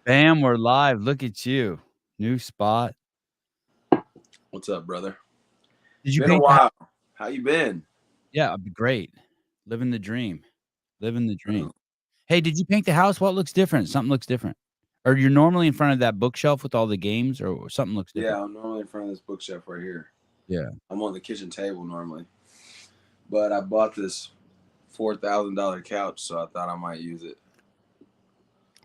Bam, we're live. Look at you. New spot. What's up, brother? Did you Been a paint while. How you been? Yeah, great. Living the dream. Living the dream. Oh, Hey, did you paint the house? What looks different? Something looks different. Or you're normally in front of that bookshelf with all the games, or something looks different? yeah, I'm normally in front of this bookshelf right here. Yeah. I'm on the kitchen table normally, but I bought this $4,000 couch, so I thought I might use it.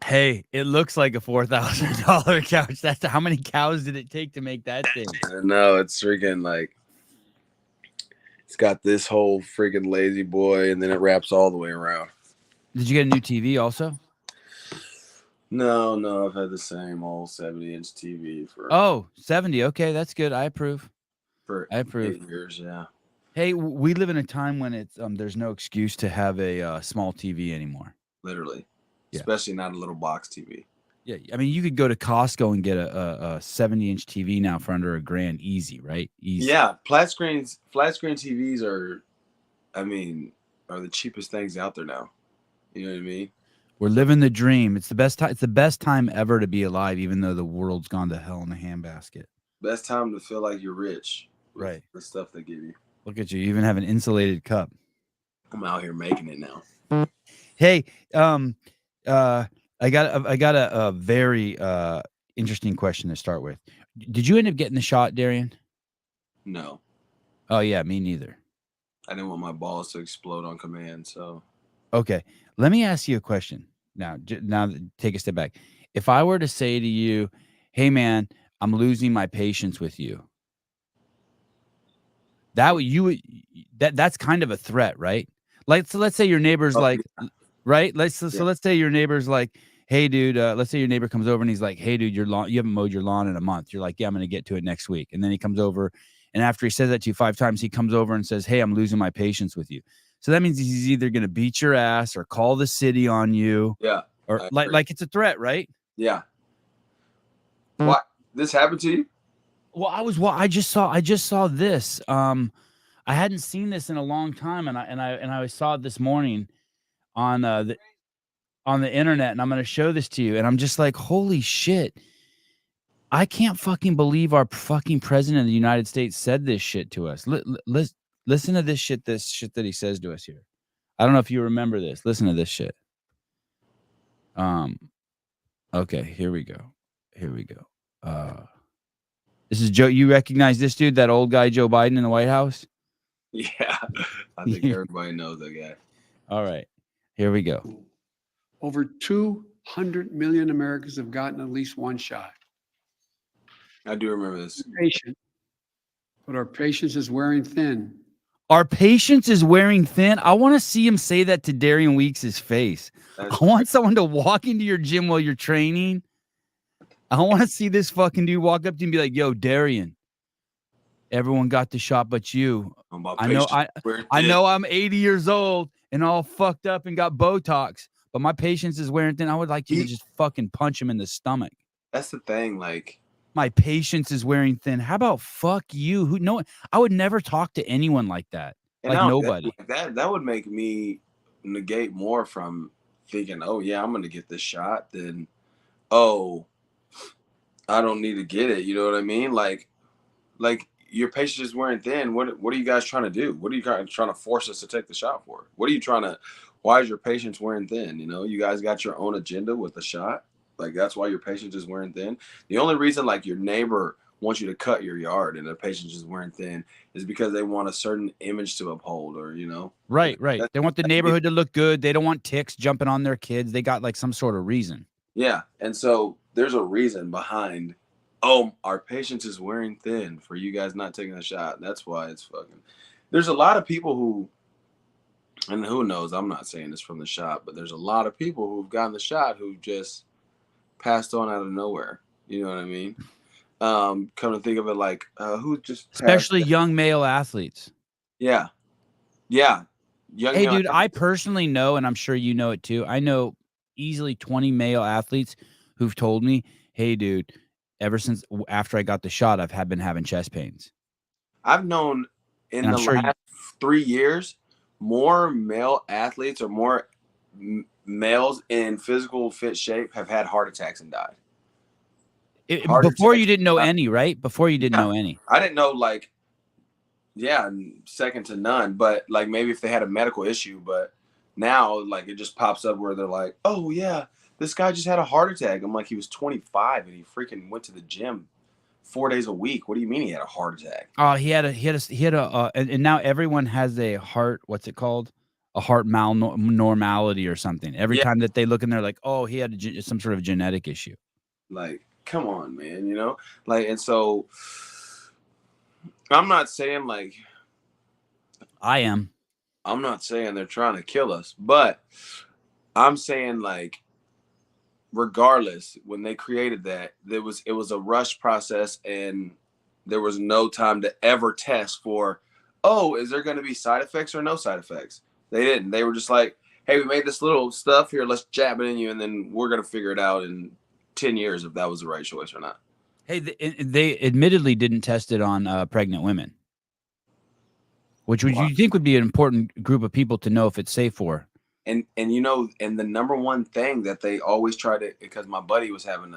Hey, it looks like a $4,000 couch. That's how many cows did it take to make that thing? I know it's freaking like it's got this whole freaking lazy boy, and then it wraps all the way around. Did you get a new TV also? No, I've had the same old 70-inch TV Oh, 70. Okay, that's good. I approve. I approve. 8 years. Yeah. Hey, we live in a time when it's there's no excuse to have a small TV anymore. Literally. Yeah. Especially not a little box TV. Yeah, I mean, you could go to Costco and get a 70-inch TV now for under $1,000, easy, right? Easy. Yeah, flat screen TVs are the cheapest things out there now. You know what I mean? We're living the dream. It's the best time. It's the best time ever to be alive, even though the world's gone to hell in a handbasket. Best time to feel like you're rich. With Right. the stuff they give you. Look at you. You even have an insulated cup. I'm out here making it now. Hey, I got a very interesting question to start with. Did you end up getting the shot, Darian? No. Oh yeah, me neither. I didn't want my balls to explode on command, so. Okay, let me ask you a question. Now take a step back. If I were to say to you, "Hey man, I'm losing my patience with you," that's kind of a threat, right? Like, so let's say your neighbor's right? Let's say your neighbor's like, "Hey dude," let's say your neighbor comes over and he's like, "Hey dude, you haven't mowed your lawn in a month." You're like, "Yeah, I'm going to get to it next week." And then he comes over, and after he says that to you 5 times, he comes over and says, "Hey, I'm losing my patience with you." So that means he's either going to beat your ass or call the city on you. Yeah. Or like it's a threat, right? Yeah. What? This happened to you? Well, I just saw this. I hadn't seen this in a long time, and I saw it this morning on the internet, and I'm going to show this to you, and I'm just like, holy shit. I can't fucking believe our fucking president of the United States said this shit to us. Listen to this shit that he says to us here. I don't know if you remember this. Listen to this shit. Okay, here we go. This is Joe. You recognize this dude, that old guy, Joe Biden in the White House? Yeah. I think everybody knows that guy. All right. Here we go. Over 200 million Americans have gotten at least one shot. I do remember this. Patient, but our patience is wearing thin. Our patience is wearing thin. I want to see him say that to Darian Weeks' face. I want someone to walk into your gym while you're training. I want to see this fucking dude walk up to you and be like, "Yo, Darian, everyone got the shot but you. I know I'm 80 years old and all fucked up and got Botox, but my patience is wearing thin." I would like you to just fucking punch him in the stomach. That's the thing, like, my patience is wearing thin. How about fuck you? I would never talk to anyone like that. Like nobody. That would make me negate more from thinking, "Oh yeah, I'm gonna get this shot," than, "Oh, I don't need to get it." You know what I mean? Like your patience is wearing thin. What are you guys trying to do? What are you trying to force us to take the shot for? Why is your patience wearing thin? You know, you guys got your own agenda with the shot. Like, that's why your patience is wearing thin. The only reason, like, your neighbor wants you to cut your yard and their patience is wearing thin is because they want a certain image to uphold, or, you know. Right. They want the neighborhood to look good. They don't want ticks jumping on their kids. They got like some sort of reason. Yeah. And so there's a reason behind, "Oh, our patience is wearing thin for you guys not taking the shot." That's why it's fucking. There's a lot of people who, and who knows, I'm not saying this from the shot, but there's a lot of people who've gotten the shot who just passed on out of nowhere. You know what I mean? Come to think of it, like, who just especially young male athletes. Yeah. Hey, dude, I personally know, and I'm sure you know it too. I know easily 20 male athletes who've told me, "Hey, dude, ever since after I got the shot, I've been having chest pains." I've known last 3 years more male athletes or more males in physical fit shape have had heart attacks and died. Before you didn't know any, right? Before you didn't know any. I didn't know, like, second to none. But like maybe if they had a medical issue, but now like it just pops up where they're like, oh yeah, this guy just had a heart attack. I'm like, he was 25 and he freaking went to the gym 4 days a week. What do you mean he had a heart attack? Oh, and now everyone has a heart. What's it called? A heart malnormality or something. Every time that they look in there, like, oh, he had some sort of genetic issue. Like, come on, man, like, and so I'm not saying like I'm not saying they're trying to kill us, but I'm saying like, regardless, when they created that, it was a rush process and there was no time to ever test for, oh, is there going to be side effects or no side effects? They didn't. They were just like, hey, we made this little stuff here, let's jab it in you, and then we're going to figure it out in 10 years if that was the right choice or not. Hey, they admittedly didn't test it on pregnant women, which you think would be an important group of people to know if it's safe for. And and the number one thing that they always try to, because my buddy was having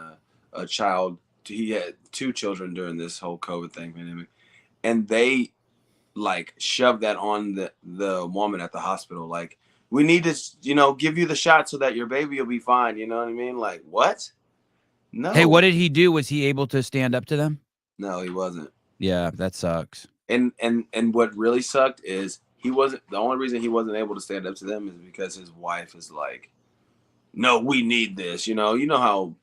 a child, he had 2 children during this whole COVID thing pandemic, and they like shoved that on the woman at the hospital, like, we need to give you the shot so that your baby will be fine. You know what I mean? Like, what? No. Hey, what did he do? Was he able to stand up to them? No, he wasn't. Yeah, that sucks. And what really sucked is the only reason he wasn't able to stand up to them is because his wife is like, no, we need this. You know how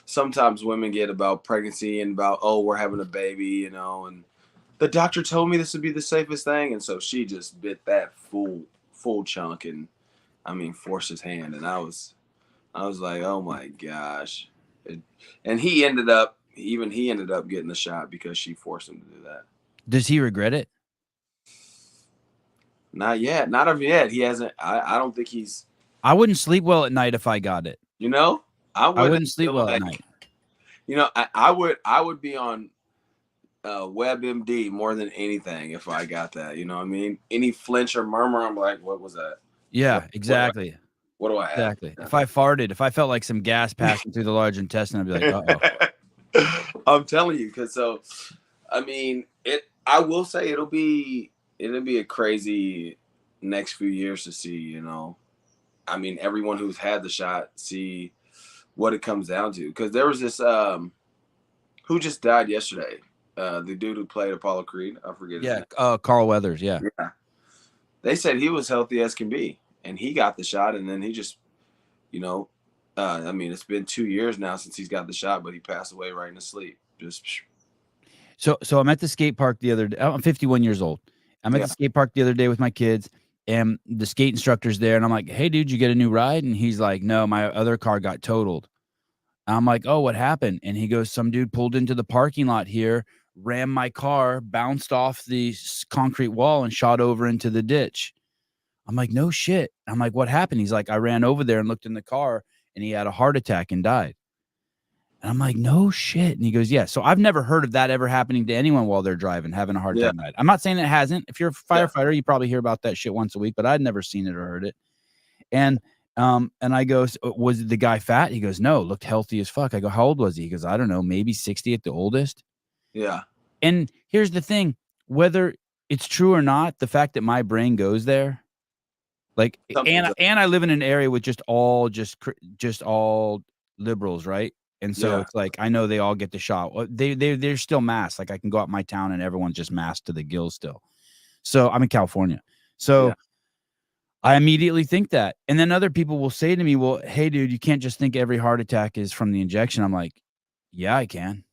sometimes women get about pregnancy and about, oh, we're having a baby, and the doctor told me this would be the safest thing. And so she just bit that full chunk and forced his hand. And I was like, oh my gosh. And he ended up getting the shot because she forced him to do that. Does he regret it? Not yet. Not of yet. He hasn't. I don't think he's. I wouldn't sleep well at night if I got it. I wouldn't sleep well at night. I would be on WebMD more than anything if I got that. You know what I mean? Any flinch or murmur, I'm like, what was that? Yeah, exactly. What do I have? Exactly. If I farted, if I felt like some gas passing through the large intestine, I'd be like, uh-oh. I'm telling you, because I will say it'll be a crazy next few years to see, everyone who's had the shot, see what it comes down to. Because there was this who just died yesterday, the dude who played Apollo Creed, I forget his name. Carl Weathers. Yeah. They said he was healthy as can be, and he got the shot, and then he just it's been 2 years now since he's got the shot, but he passed away right in his sleep. So I'm at the skate park the other day. I'm 51 years old. I'm at the skate park the other day with my kids, and the skate instructor's there, and I'm like, hey, dude, you get a new ride? And he's like, no, my other car got totaled. I'm like, oh, what happened? And he goes, some dude pulled into the parking lot here, rammed my car, bounced off the concrete wall, and shot over into the ditch. I'm like, no shit. I'm like, what happened? He's like, I ran over there and looked in the car, and he had a heart attack and died. And I'm like, no shit. And he goes, yeah. So I've never heard of that ever happening to anyone while they're driving, having a heart attack. I'm not saying it hasn't. If you're a firefighter, you probably hear about that shit once a week, but I'd never seen it or heard it. And I go, was the guy fat? He goes, no, looked healthy as fuck. I go, how old was he? He goes, I don't know, maybe 60 at the oldest. Yeah. And here's the thing, whether it's true or not, the fact that my brain goes there, like, and I live in an area with just all liberals, right? And so it's like, I know they all get the shot. They're still masked. Like, I can go out my town and everyone's just masked to the gills still. So I'm in California. So I immediately think that. And then other people will say to me, well, hey, dude, you can't just think every heart attack is from the injection. I'm like, yeah, I can.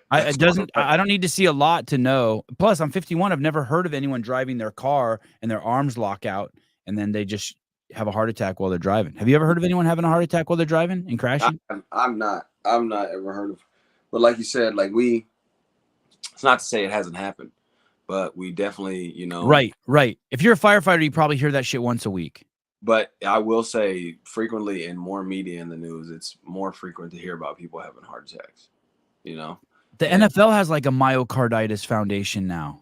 I don't need to see a lot to know. Plus, I'm 51. I've never heard of anyone driving their car and their arms lock out and then they just have a heart attack while they're driving. Have you ever heard of anyone having a heart attack while they're driving and crashing? I'm not ever heard of. But like you said, like it's not to say it hasn't happened, but we definitely, Right. If you're a firefighter, you probably hear that shit once a week. But I will say, frequently in more media in the news, it's more frequent to hear about people having heart attacks. The NFL has like a myocarditis foundation now.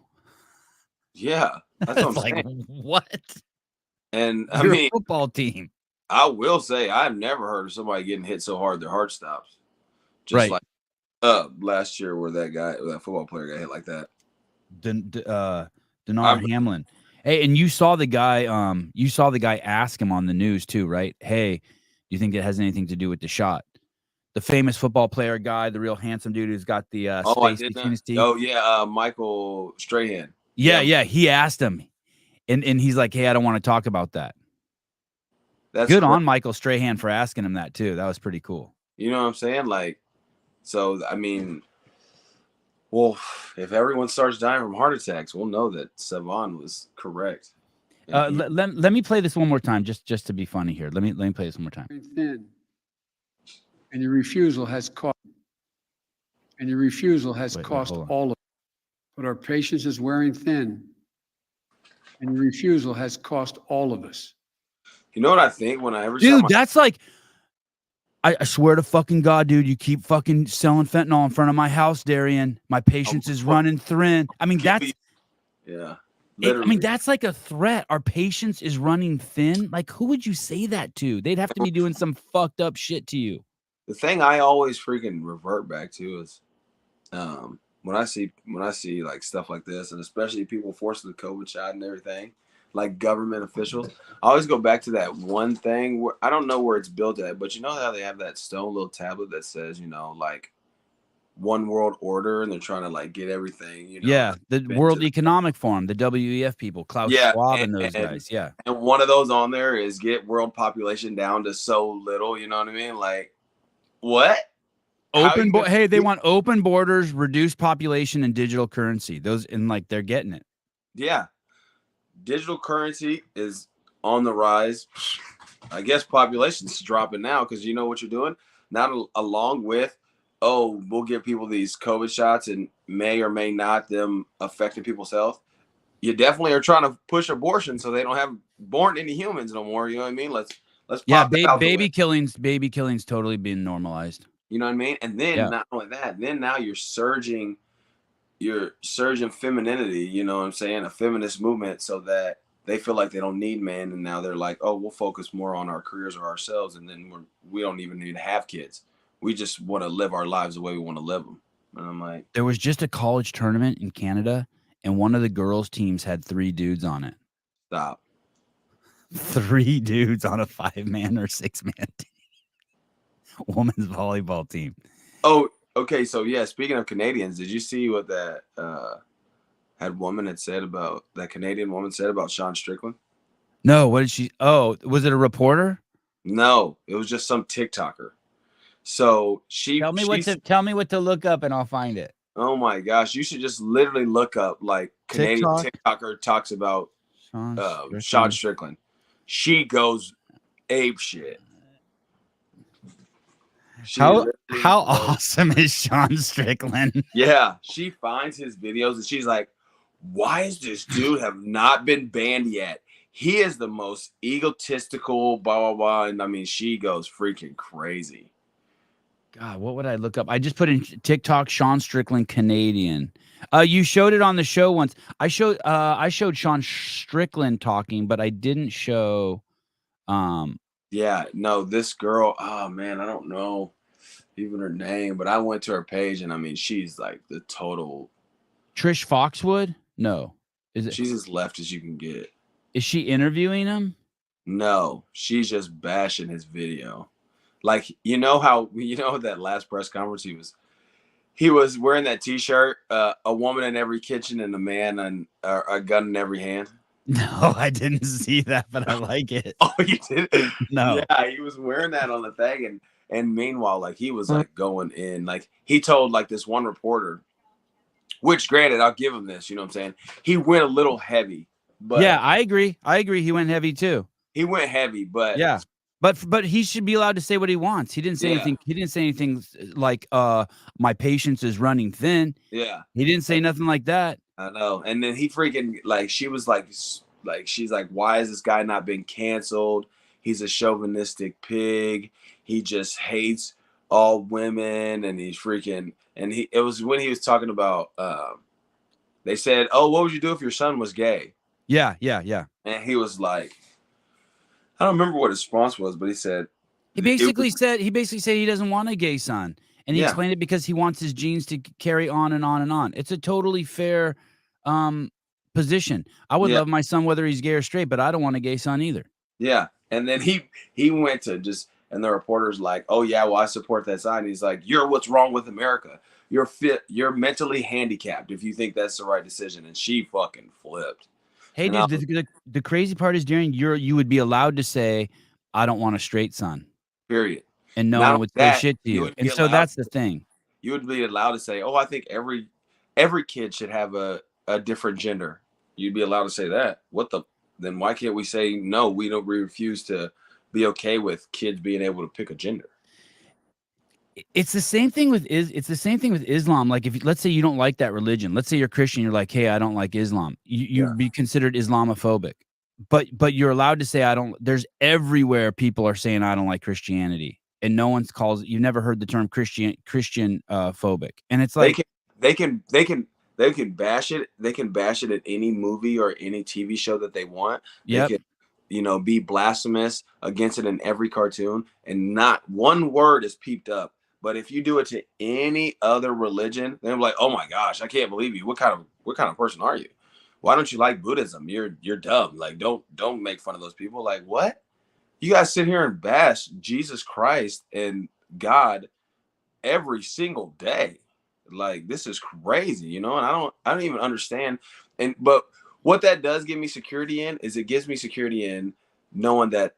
Yeah, that's what I'm like, saying. What? And I You're mean, a football team. I will say I've never heard of somebody getting hit so hard their heart stops. Just Right. like last year where that football player got hit like that. Denard Hamlin. Hey, and you saw the guy ask him on the news too, right? Hey, do you think it has anything to do with the shot? The famous football player guy, the real handsome dude who's got the space between his teeth. Oh yeah, Michael Strahan. Yeah. He asked him, and he's like, "Hey, I don't want to talk about that." That's good on Michael Strahan for asking him that too. That was pretty cool. You know what I'm saying? Like, so I mean, well, if everyone starts dying from heart attacks, we'll know that Sevan was correct. Let me play this one more time, just to be funny here. Let me play this one more time. Thin. And your refusal has cost. And your refusal has cost all of us. But our patience is wearing thin. And your refusal has cost all of us. You know what I think when I ever dude, that's like, I swear to fucking God, dude, you keep fucking selling fentanyl in front of my house, Darian. My patience is running thin. I mean, that's that's like a threat. Our patience is running thin. Like, who would you say that to? They'd have to be doing some fucked up shit to you. The thing I always freaking revert back to is when I see like stuff like this, and especially people forcing the COVID shot and everything, like government officials, I always go back to that one thing where I don't know where it's built at, but you know how they have that stone little tablet that says, you know, like one world order, and they're trying to like get everything, you know. Yeah, the World Economic Forum, the WEF people, Klaus Schwab and those guys. Yeah. And one of those on there is get world population down to so little, you know what I mean? Like, what? Hey, they want open borders, reduced population, and digital currency. Those, and like they're getting it. Yeah. Digital currency is on the rise. I guess population's dropping now because you know what you're doing? Not along with, we'll give people these COVID shots and may or may not them affecting people's health. You definitely are trying to push abortion so they don't have born any humans no more. You know what I mean? Let's baby killing's totally being normalized. You know what I mean? And then not only that, then now you're surging femininity, you know what I'm saying? A feminist movement so that they feel like they don't need men, and now they're like, we'll focus more on our careers or ourselves, and then we don't even need to have kids. We just want to live our lives the way we want to live them. And I'm like, there was just a college tournament in Canada, and one of the girls' teams had 3 dudes on it. Stop. 3 dudes on a 5-man or 6-man team. Women's volleyball team. Oh, okay. So yeah, speaking of Canadians, did you see what that Canadian woman said about Sean Strickland? No, what did she? Oh, was it a reporter? No, it was just some TikToker. So tell me what to look up and I'll find it. Oh my gosh, you should just literally look up like Canadian TikToker talks about Sean Strickland. She goes ape shit. How awesome is Sean Strickland? Yeah, she finds his videos and she's like, why is this dude have not been banned yet? He is the most egotistical, blah, blah, blah. And I mean, she goes freaking crazy. God, what would I look up? I just put in TikTok Sean Strickland Canadian. You showed it on the show once. I showed Sean Strickland talking, but I didn't show yeah, no, this girl, oh man, I don't know even her name, but I went to her page and I mean, she's like the total Trish Foxwood? No. She's as left as you can get. Is she interviewing him? No, she's just bashing his video. Like, that last press conference he was wearing that t-shirt, a woman in every kitchen and a man and a gun in every hand. No, I didn't see that, but I like it. Oh, you didn't? No. Yeah, he was wearing that on the thing, and meanwhile, like he was like going in, like he told like this one reporter, which granted, I'll give him this, you know what I'm saying? He went a little heavy, but yeah, I agree. He went heavy too. He went heavy, but yeah. But he should be allowed to say what he wants. He didn't say anything. He didn't say anything like my patience is running thin. Yeah. He didn't say nothing like that. I know. And then he freaking like she was like she's like, why is this guy not being canceled? He's a chauvinistic pig. He just hates all women, and he's freaking it was when he was talking about they said, what would you do if your son was gay? Yeah. And he was like, I don't remember what his response was, but he said he basically said he doesn't want a gay son, and he explained it because he wants his genes to carry on and on and on. It's a totally fair position. I would love my son whether he's gay or straight, but I don't want a gay son either. Yeah, and then he went to just, and the reporter's like, oh yeah, well I support that side. And he's like, you're what's wrong with America. You're mentally handicapped if you think that's the right decision. And she fucking flipped. Hey, dude, the crazy part is, Darian, you would be allowed to say, I don't want a straight son. Period. And no one would say shit to you. And so that's the thing. You would be allowed to say, oh, I think every kid should have a different gender. You'd be allowed to say that. Then why can't we say, no, we refuse to be okay with kids being able to pick a gender? It's the same thing with Islam. Like, if let's say you don't like that religion, let's say you're Christian, you're like, hey, I don't like Islam. You'd be considered Islamophobic, but you're allowed to say I don't. There's everywhere people are saying I don't like Christianity, and no one's calls. You've never heard the term Christian phobic, and it's like they can bash it. They can bash it at any movie or any TV show that they want. Yeah. Be blasphemous against it in every cartoon, and not one word is peeped up. But if you do it to any other religion, they're like, "Oh my gosh, I can't believe you! What kind of person are you? Why don't you like Buddhism? You're dumb. Like, don't make fun of those people. Like, what? You guys sit here and bash Jesus Christ and God every single day. Like, this is crazy, And I don't even understand. But what that does give me security in is it gives me security in knowing that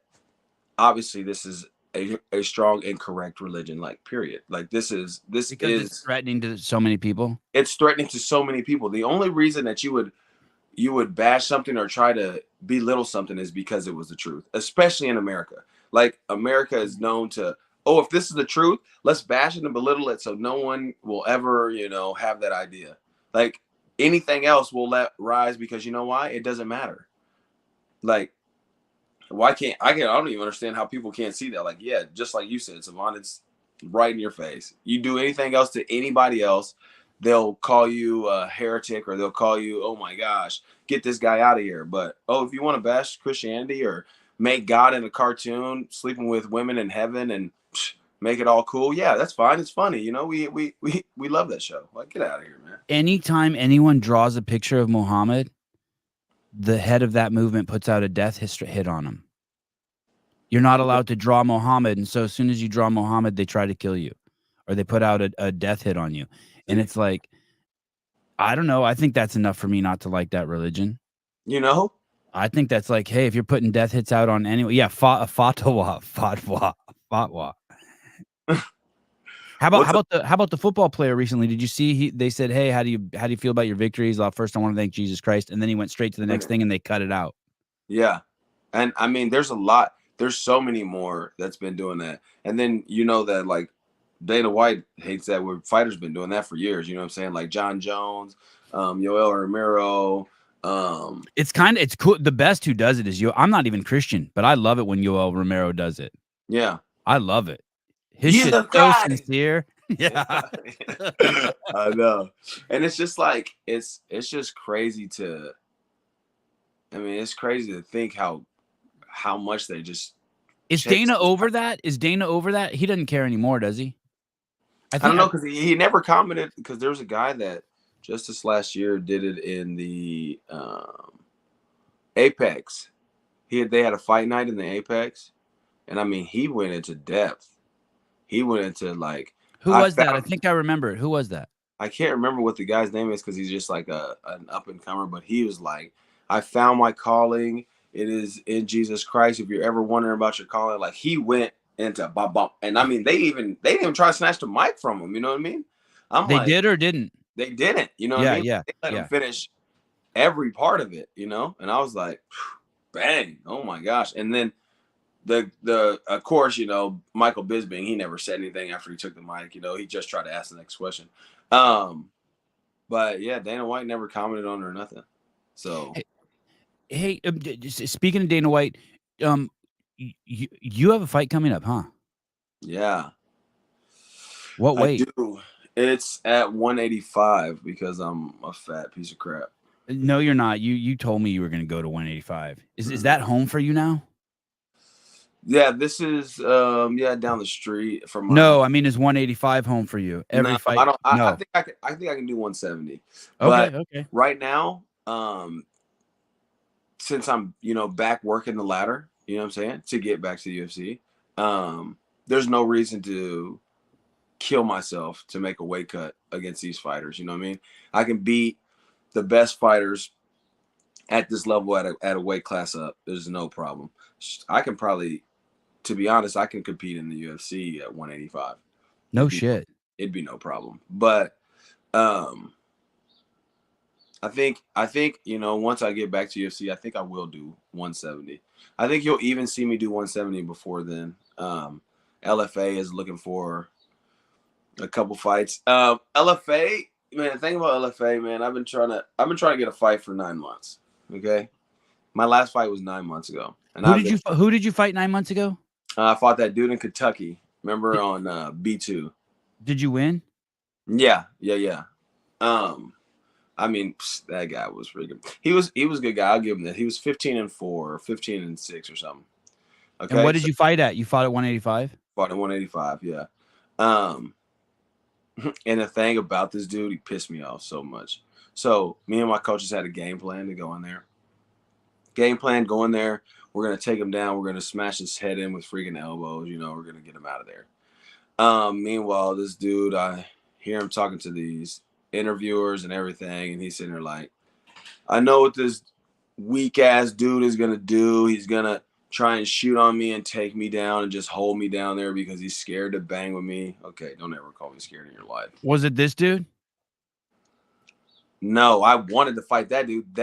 obviously this is a strong and correct religion, like, period. Like, this is it's threatening to so many people. It's threatening to so many people. The only reason that you would bash something or try to belittle something is because it was the truth, especially in America. Like, America is known to, if this is the truth, let's bash it and belittle it so no one will ever, have that idea. Like, anything else will let rise because you know why? It doesn't matter. Like, why can't I don't even understand how people can't see that. Like, yeah, just like you said, Sevan, it's right in your face. You do anything else to anybody else, they'll call you a heretic, or they'll call you, oh my gosh, get this guy out of here. But if you want to bash Christianity or make God in a cartoon sleeping with women in heaven and make it all cool, yeah, that's fine. It's funny, we love that show. Like, get out of here, man. Anytime anyone draws a picture of Muhammad, the head of that movement puts out a death hit on him. You're not allowed to draw Muhammad, and so as soon as you draw Muhammad, they try to kill you, or they put out a death hit on you. And it's like, I don't know. I think that's enough for me not to like that religion. I think that's like, hey, if you're putting death hits out on anyone, fatwa. How about the football player recently? Did you see they said, hey, how do you feel about your victories? First, I want to thank Jesus Christ, and then he went straight to the next thing, and they cut it out. Yeah, and I mean, there's so many more that's been doing that, and then that, like, Dana White hates that. Where fighters been doing that for years. You know what I'm saying? Like John Jones, Yoel Romero. It's cool. The best who does it is I'm not even Christian, but I love it when Yoel Romero does it. Yeah, I love it. His shit's so sincere. Yeah. I know. And it's just like, it's just crazy it's crazy to think how much they just. Is Dana over that? He doesn't care anymore, does he? I don't know, because he never commented, because there was a guy that just this last year did it in the Apex. They had a fight night in the Apex, and I mean, he went into depth. He went into, like, who was that? I think I remember it. Who was that? I can't remember what the guy's name is, because he's just like an up and comer. But he was like, I found my calling. It is in Jesus Christ. If you're ever wondering about your calling, like, he went into bop. And I mean, they didn't even try to snatch the mic from him. You know what I mean? They did or didn't? They didn't. You know what I mean? Yeah. They let him finish every part of it. And I was like, bang! Oh my gosh! And then the of course, Michael Bisping, he never said anything after he took the mic. He just tried to ask the next question. But yeah, Dana White never commented on it or nothing. So. Hey, speaking of Dana White, you have a fight coming up, huh? Yeah. What weight? I do. It's at 185 because I'm a fat piece of crap. No, you're not. You told me you were going to go to 185. Is that home for you now? Yeah, this is down the street from my No, I mean, is 185 home for you? Every no, fight? I don't. I No. think I can do 170. Okay, But okay. right now, since I'm back working the ladder, you know what I'm saying, to get back to the UFC, there's no reason to kill myself to make a weight cut against these fighters. You know what I mean? I can beat the best fighters at this level at a weight class up. There's no problem. I can probably, to be honest, I can compete in the UFC at 185. No shit. It'd be no problem. But I think once I get back to UFC, I think I will do 170. I think you'll even see me do 170 before then. LFA is looking for a couple fights. LFA, man, the thing about LFA, man, I've been trying to get a fight for 9 months. Okay, my last fight was 9 months ago. And who did you fight 9 months ago? I fought that dude in Kentucky. Remember on B2. Did you win? Yeah. I mean, that guy was freaking. He was a good guy. I'll give him that. He was 15-4 or 15-6 or something. Okay. And what did you fight at? You fought at 185? Fought at 185, yeah. And the thing about this dude, he pissed me off so much. So me and my coaches had a game plan to go in there. Game plan, go in there. We're gonna take him down. We're gonna smash his head in with freaking elbows. We're gonna get him out of there. Meanwhile, this dude, I hear him talking to these interviewers and everything, and he's sitting there like, I know what this weak ass dude is gonna do. He's gonna try and shoot on me and take me down and just hold me down there because he's scared to bang with me. Okay, don't ever call me scared in your life. Was it this dude? No, I wanted to fight that dude.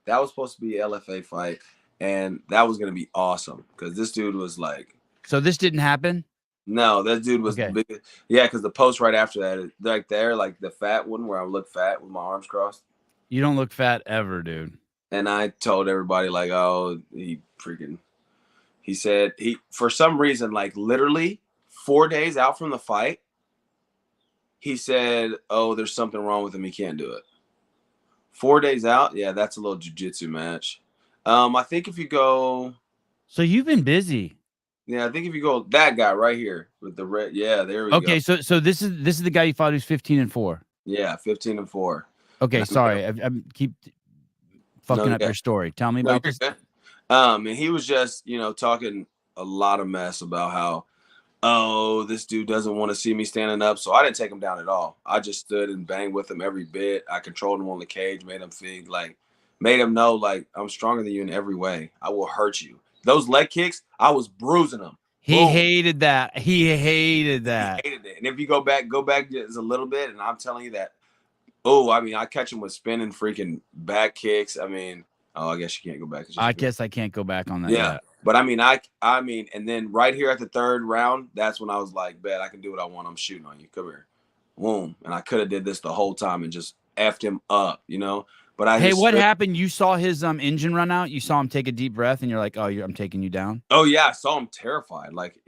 That was supposed to be an LFA fight, and that was gonna be awesome because this dude was like. So this didn't happen? No, that dude was big. Yeah, because the post right after that, like there, like the fat one where I look fat with my arms crossed. You don't look fat ever, dude. And I told everybody like, oh, he said for some reason, like literally 4 days out from the fight, he said, oh, there's something wrong with him. He can't do it. 4 days out. Yeah, that's a little jiu-jitsu match. I think if you go. So you've been busy. Yeah, I think if you go that guy right here with the red. Yeah, there we go. Okay, so this is the guy you fought who's 15-4. Yeah, 15-4. Okay, sorry. I keep fucking up your story. Tell me about this. And he was just, talking a lot of mess about how, oh, this dude doesn't want to see me standing up. So I didn't take him down at all. I just stood and banged with him every bit. I controlled him on the cage, made him know, like, I'm stronger than you in every way. I will hurt you. Those leg kicks, I was bruising them. He hated that. He hated that. He hated it. And if you go back just a little bit, and I'm telling you that, I catch him with spinning freaking back kicks. I guess you can't go back. I guess I can't go back on that. Yeah. But and then right here at the third round, that's when I was like, bet I can do what I want. I'm shooting on you. Come here. Boom. And I could have did this the whole time and just effed him up, But what happened? You saw his engine run out. You saw him take a deep breath, and you're like, "Oh, I'm taking you down." Oh yeah, I saw him terrified. Like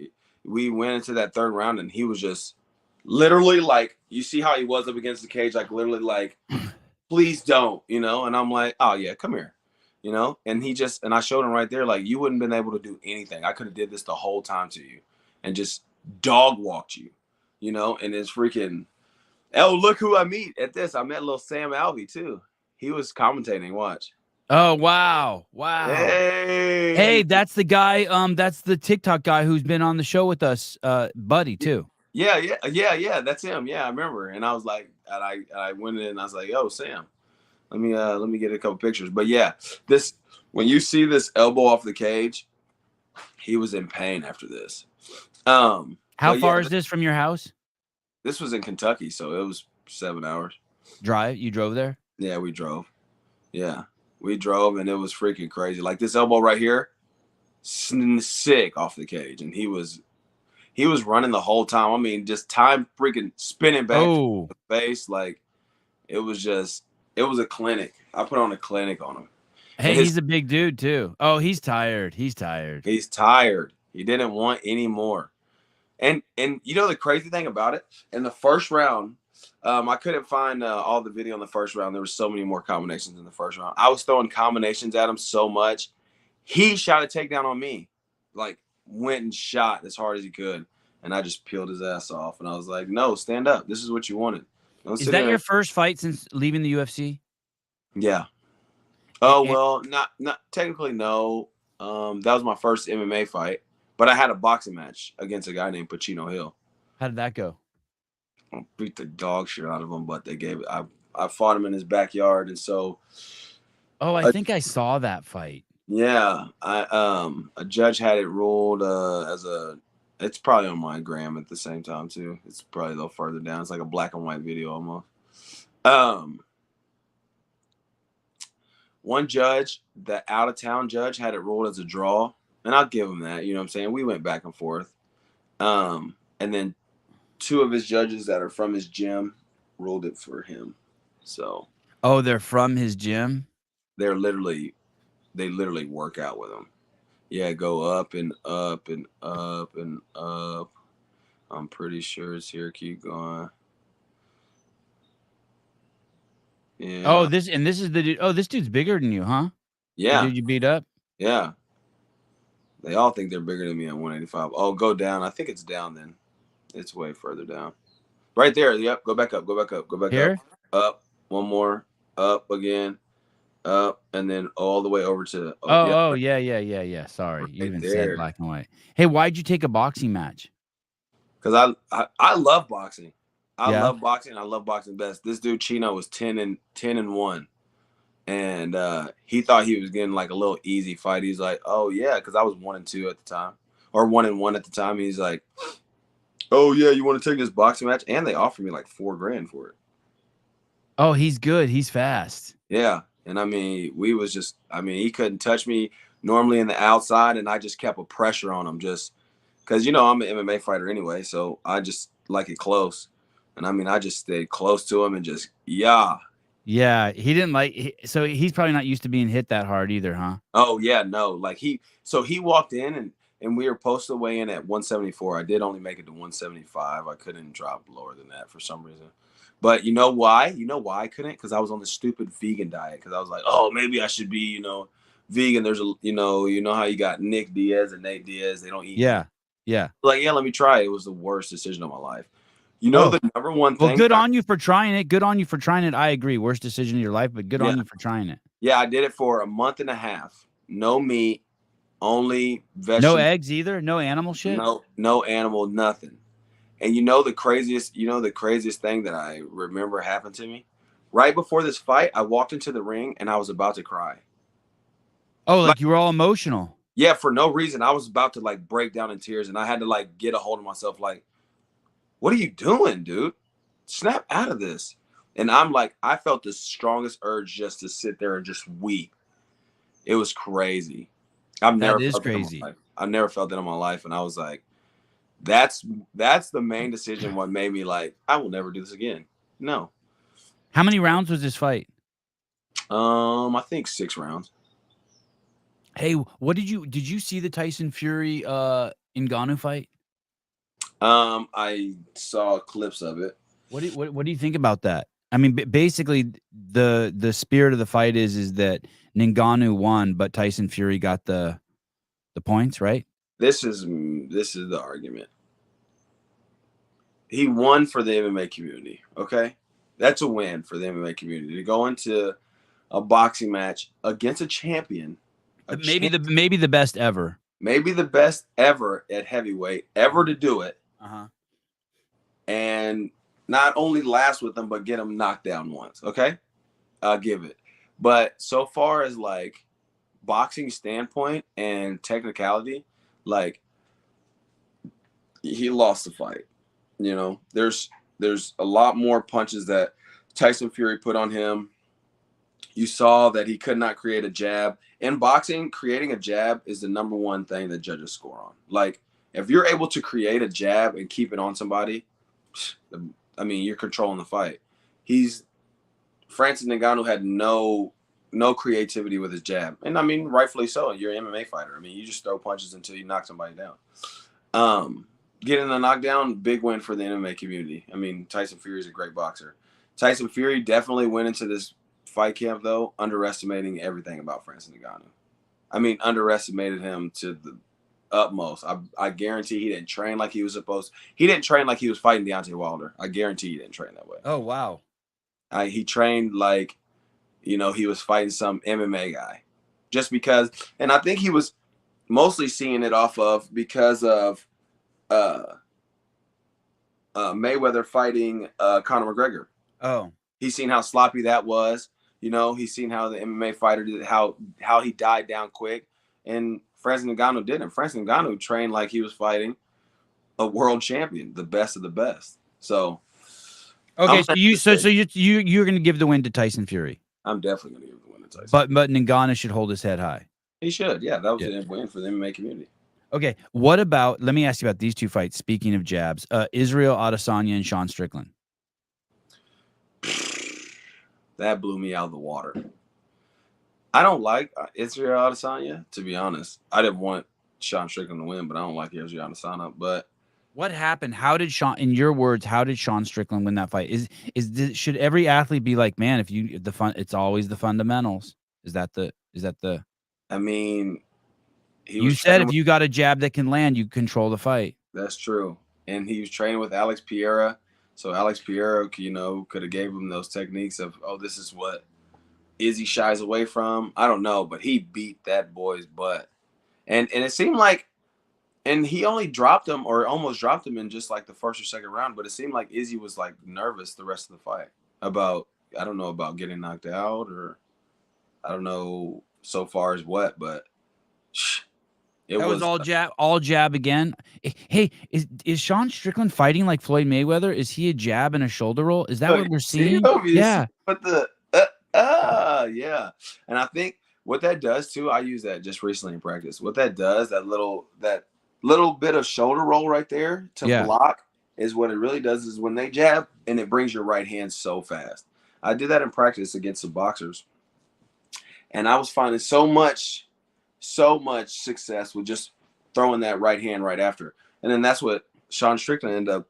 we went into that third round, and he was just literally like, you see how he was up against the cage, like literally like, please don't, And I'm like, oh yeah, come here, And I showed him right there, like you wouldn't been able to do anything. I could have did this the whole time to you, and just dog walked you, And it's freaking. Oh, look who I meet at this. I met little Sam Alvey too. He was commentating. Watch. Oh, wow. Hey, that's the guy. That's the TikTok guy who's been on the show with us, Buddy, too. Yeah. That's him. Yeah, I remember. And I was like, and I went in and I was like, yo, Sam, let me get a couple pictures. But yeah, when you see this elbow off the cage, he was in pain after this. How far is this from your house? This was in Kentucky, so it was 7 hours. Drive? You drove there? Yeah, we drove. Yeah, we drove, and it was freaking crazy. Like this elbow right here, sick off the cage, and he was running the whole time. Just time freaking spinning back to the face. Like it was a clinic. I put on a clinic on him. Hey, he's a big dude too. Oh, he's tired. He's tired. He didn't want any more. And the crazy thing about it, in the first round, I couldn't find all the video in the first round. There were so many more combinations in the first round. I was throwing combinations at him so much. He shot a takedown on me. like went and shot as hard as he could, and I just peeled his ass off. And I was like, "No, stand up. This is what you wanted." Don't Is sit that there your first fight since leaving the UFC? Yeah. Oh And- well, not technically no. That was my first MMA fight, but I had a boxing match against a guy named Pacino Hill. How did that go? I beat the dog shit out of him, but they gave it. I fought him in his backyard, and so Oh, I think I saw that fight. yeah, a judge had it ruled as a. It's probably on my gram at the same time too. It's probably a little further down. It's like a black and white video almost. One judge, the out of town judge, had it ruled as a draw, and I'll give him that. You know what I'm saying? We went back and forth. And then two of his judges that are from his gym ruled it for him. So. Oh, they're from his gym? They literally work out with him. Yeah, go up and up and up and up. I'm pretty sure it's here. Keep going. Yeah. Oh, this is the dude. Oh, this dude's bigger than you, huh? Yeah. The dude you beat up? Yeah. They all think they're bigger than me at 185. Oh, go down. I think it's down then. It's way further down. Right there. Yep. Go back up. Go back up. Go back Here? up. Up. One more. Up again. Up. And then all the way over to. Yeah. Sorry. You Right even there. said black and white. Hey, why'd you take a boxing match? Because I love boxing. I Yeah. love boxing. I love boxing best. This dude Chino was 10-1. And he thought he was getting like a little easy fight. He's like, oh yeah, because I was 1-2 at the time, or 1-1 at the time. He's like, oh yeah, you want to take this boxing match? And they offered me like $4,000 for it. Oh, he's good. He's fast. Yeah, and I mean, he couldn't touch me normally in the outside, and I just kept a pressure on him just because I'm an MMA fighter anyway, so I just like it close, and I mean, I just stayed close to him and just Yeah, he didn't so he's probably not used to being hit that hard either, huh? Oh yeah, no. Like he walked in and we were supposed to weigh in at 174. I did only make it to 175. I couldn't drop lower than that for some reason. But you know why? You know why I couldn't? Because I was on the stupid vegan diet. Because I was like, oh, maybe I should be, vegan. There's how you got Nick Diaz and Nate Diaz. They don't eat. Yeah. Yeah. Like, yeah, let me try it. It was the worst decision of my life. The number one thing. Well, good on you for trying it. Good on you for trying it. I agree. Worst decision of your life, but good on you for trying it. Yeah, I did it for a month and a half. No meat, only vegetables. No eggs either? No animal shit? No animal, nothing. And the craziest thing that I remember happened to me? Right before this fight, I walked into the ring and I was about to cry. Oh, like you were all emotional. Yeah, for no reason. I was about to like break down in tears, and I had to like get a hold of myself like, what are you doing, dude? Snap out of this. And I'm like, I felt the strongest urge just to sit there and just weep. It was crazy. I've never felt that in my life. And I was like, that's the main decision what made me like, I will never do this again. No. How many rounds was this fight? I think 6 rounds. Hey, what did you see the Tyson Fury Ngannou fight? I saw clips of it. What do you think about that? I mean, basically, the spirit of the fight is that Ngannou won, but Tyson Fury got the points, right? This is the argument. He won for the MMA community. Okay, that's a win for the MMA community to go into a boxing match against a champion. Maybe the best ever. Maybe the best ever at heavyweight ever to do it. Uh-huh. And not only last with them, but get them knocked down once. Okay, I'll give it. But so far as like boxing standpoint and technicality, like he lost the fight. There's a lot more punches that Tyson Fury put on him. You saw that he could not create a jab. In boxing, creating a jab is the number one thing that judges score on. Like, if you're able to create a jab and keep it on somebody, I mean, you're controlling the fight. Francis Ngannou had no creativity with his jab. And I mean, rightfully so. You're an MMA fighter. I mean, you just throw punches until you knock somebody down. Getting a knockdown, big win for the MMA community. I mean, Tyson Fury is a great boxer. Tyson Fury definitely went into this fight camp, though, underestimating everything about Francis Ngannou. I mean, underestimated him to Utmost. I guarantee he didn't train like he was supposed to. He didn't train like he was fighting Deontay Wilder. I guarantee he didn't train that way. Oh, wow. He trained like, he was fighting some MMA guy. Just because, and I think he was mostly seeing it off of because of Mayweather fighting Conor McGregor. Oh. He's seen how sloppy that was. He's seen how the MMA fighter did, how he died down quick. And Francis Ngannou didn't. Francis Ngannou trained like he was fighting a world champion, the best of the best. So, okay, so you're going to give the win to Tyson Fury. I'm definitely going to give the win to Tyson. But Ngannou should hold his head high. He should. Yeah, that was a win for the MMA community. Okay, what about? Let me ask you about these two fights. Speaking of jabs, Israel Adesanya and Sean Strickland. That blew me out of the water. I don't like Israel Adesanya, to be honest. I didn't want Sean Strickland to win, but I don't like Israel Adesanya. But what happened? How did Sean? In your words, how did Sean Strickland win that fight? Should every athlete be like, man? It's always the fundamentals. Is that the? I mean, you said if you got a jab that can land, you control the fight. That's true. And he was training with Alex Pereira. So Alex Pereira, could have gave him those techniques of, this is what Izzy shies away from. I don't know, but he beat that boy's butt. And it seemed like, and he only dropped him or almost dropped him in just like the first or second round, but it seemed like Izzy was like nervous the rest of the fight I don't know about getting knocked out, or I don't know so far as what, but it was all jab again. Hey, is Sean Strickland fighting like Floyd Mayweather? Is he a jab and a shoulder roll? Is that what we're seeing? Yeah. But yeah. And I think what that does too, I use that just recently in practice. What that does, that little bit of shoulder roll right there to block, is what it really does is when they jab, and it brings your right hand so fast. I did that in practice against some boxers, and I was finding so much success with just throwing that right hand right after. And then that's what Sean Strickland ended up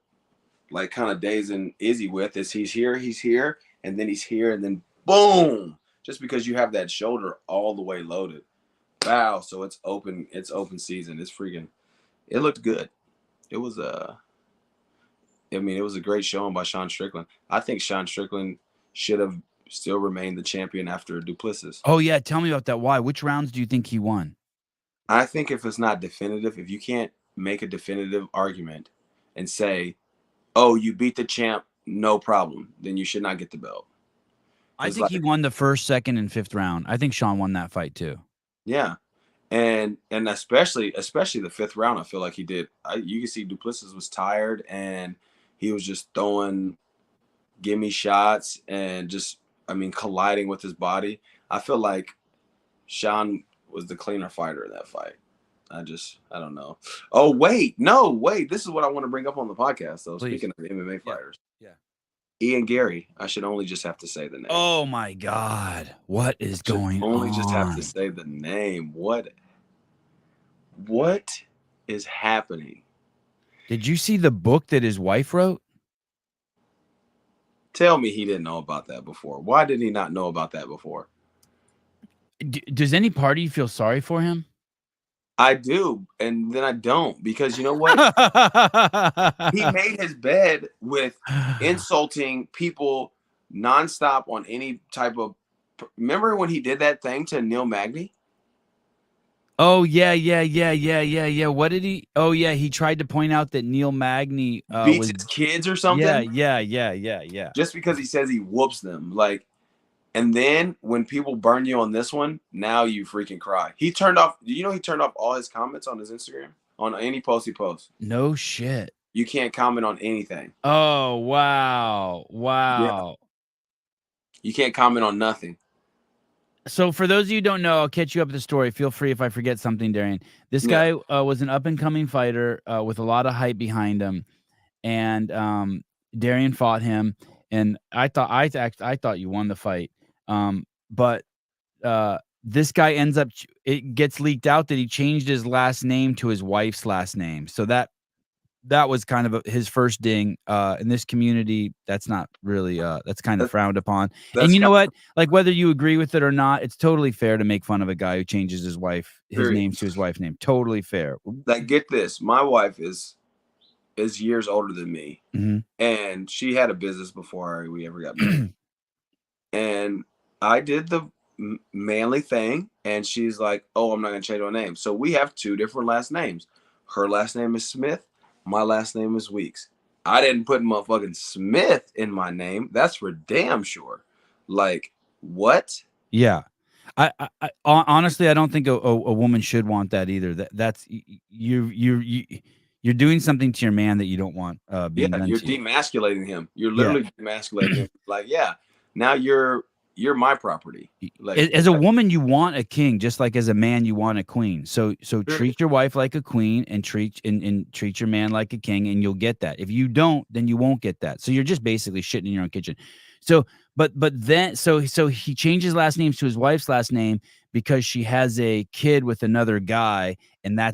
like kind of dazing Izzy with, is he's here, and then he's here, and then boom, just because you have that shoulder all the way loaded. Wow. So it's open season. It looked good. It was it was a great showing by Sean Strickland. I think Sean Strickland should have still remained the champion after Duplessis. Oh yeah, tell me about that. Why? Which rounds do you think he won? I think if it's not definitive, if you can't make a definitive argument and say, "Oh, you beat the champ, no problem," then you should not get the belt. I think he won the first, second, and fifth round. I think Sean won that fight too. Yeah, and especially the fifth round, I feel like he did. You can see Duplessis was tired, and he was just throwing gimme shots and just, colliding with his body. I feel like Sean was the cleaner fighter in that fight. I don't know. Oh, wait. This is what I want to bring up on the podcast, though. Please. Speaking of the MMA fighters. Yeah. Ian Gary. I should only just have to say the name. Oh, my God. What is going on? Only just have to say the name. What is happening? Did you see the book that his wife wrote? Tell me he didn't know about that before. Why did he not know about that before? Does any party feel sorry for him? I do, and then I don't, because you know what? He made his bed with insulting people nonstop on any type of. Remember when he did that thing to Neil Magny? Oh yeah. What did he? Oh yeah, he tried to point out that Neil Magny beats his kids or something. Yeah. Just because he says he whoops them, and then when people burn you on this one, now you freaking cry. He turned off. He turned off all his comments on his Instagram on any post he posts. No shit. You can't comment on anything. Oh wow. Yeah. You can't comment on nothing. So for those of you who don't know, I'll catch you up with the story. Feel free if I forget something, Darian. This guy was an up-and-coming fighter with a lot of hype behind him, and Darian fought him, and I thought you won the fight. But this guy ends up. It gets leaked out that he changed his last name to his wife's last name, so that that was kind of his first ding. In this community, that's not really that's kind of frowned upon. And you know what? Like, whether you agree with it or not, it's totally fair to make fun of a guy who changes his name to his wife's name. Totally fair. Like, get this, my wife is years older than me, and she had a business before we ever got married. And I did the manly thing, and she's like, "Oh, I'm not gonna change my name." So we have 2 different last names. Her last name is Smith. My last name is Weeks. I didn't put motherfucking Smith in my name. That's for damn sure. Like, what? Yeah. I honestly, I don't think a woman should want that either. That's you're doing something to your man that you don't want being done you're to you. demasculating him. You're literally demasculating him. Like, now you're my property. Like, as a woman, you want a king, just like as a man, you want a queen. So treat your wife like a queen, and treat your man like a king, and you'll get that. If you don't, then you won't get that. So you're just basically shitting in your own kitchen. So, but then, so he changed his last name to his wife's last name because she has a kid with another guy, and I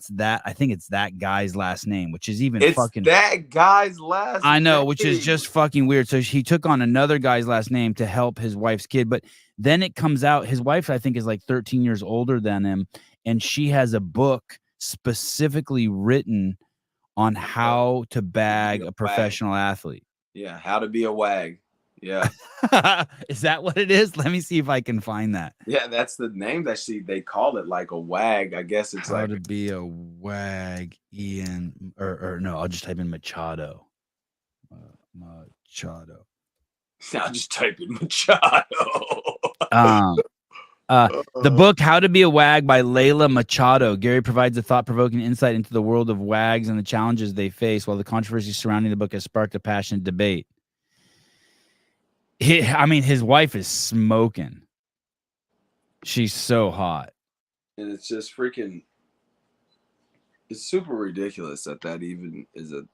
think it's that guy's last name, which is even fucking that guy's last I know, name. which is just fucking weird. So he took on another guy's last name to help his wife's kid, but then it comes out his wife, I think, is like 13 years older than him, and she has a book specifically written on how to bag a professional athlete. Yeah, how to be a wag. Yeah. Is that what it is? Let me see if I can find that. Yeah, that's the name that they call it, like a wag. I guess it's how to be a wag, Ian, or no, I'll just type in Machado. Machado. I'll just type in Machado. The book How to Be a Wag by Layla Machado. Gary provides a thought-provoking insight into the world of wags and the challenges they face, while the controversy surrounding the book has sparked a passionate debate. His wife is smoking. She's so hot. And it's just freaking, it's super ridiculous that even is a,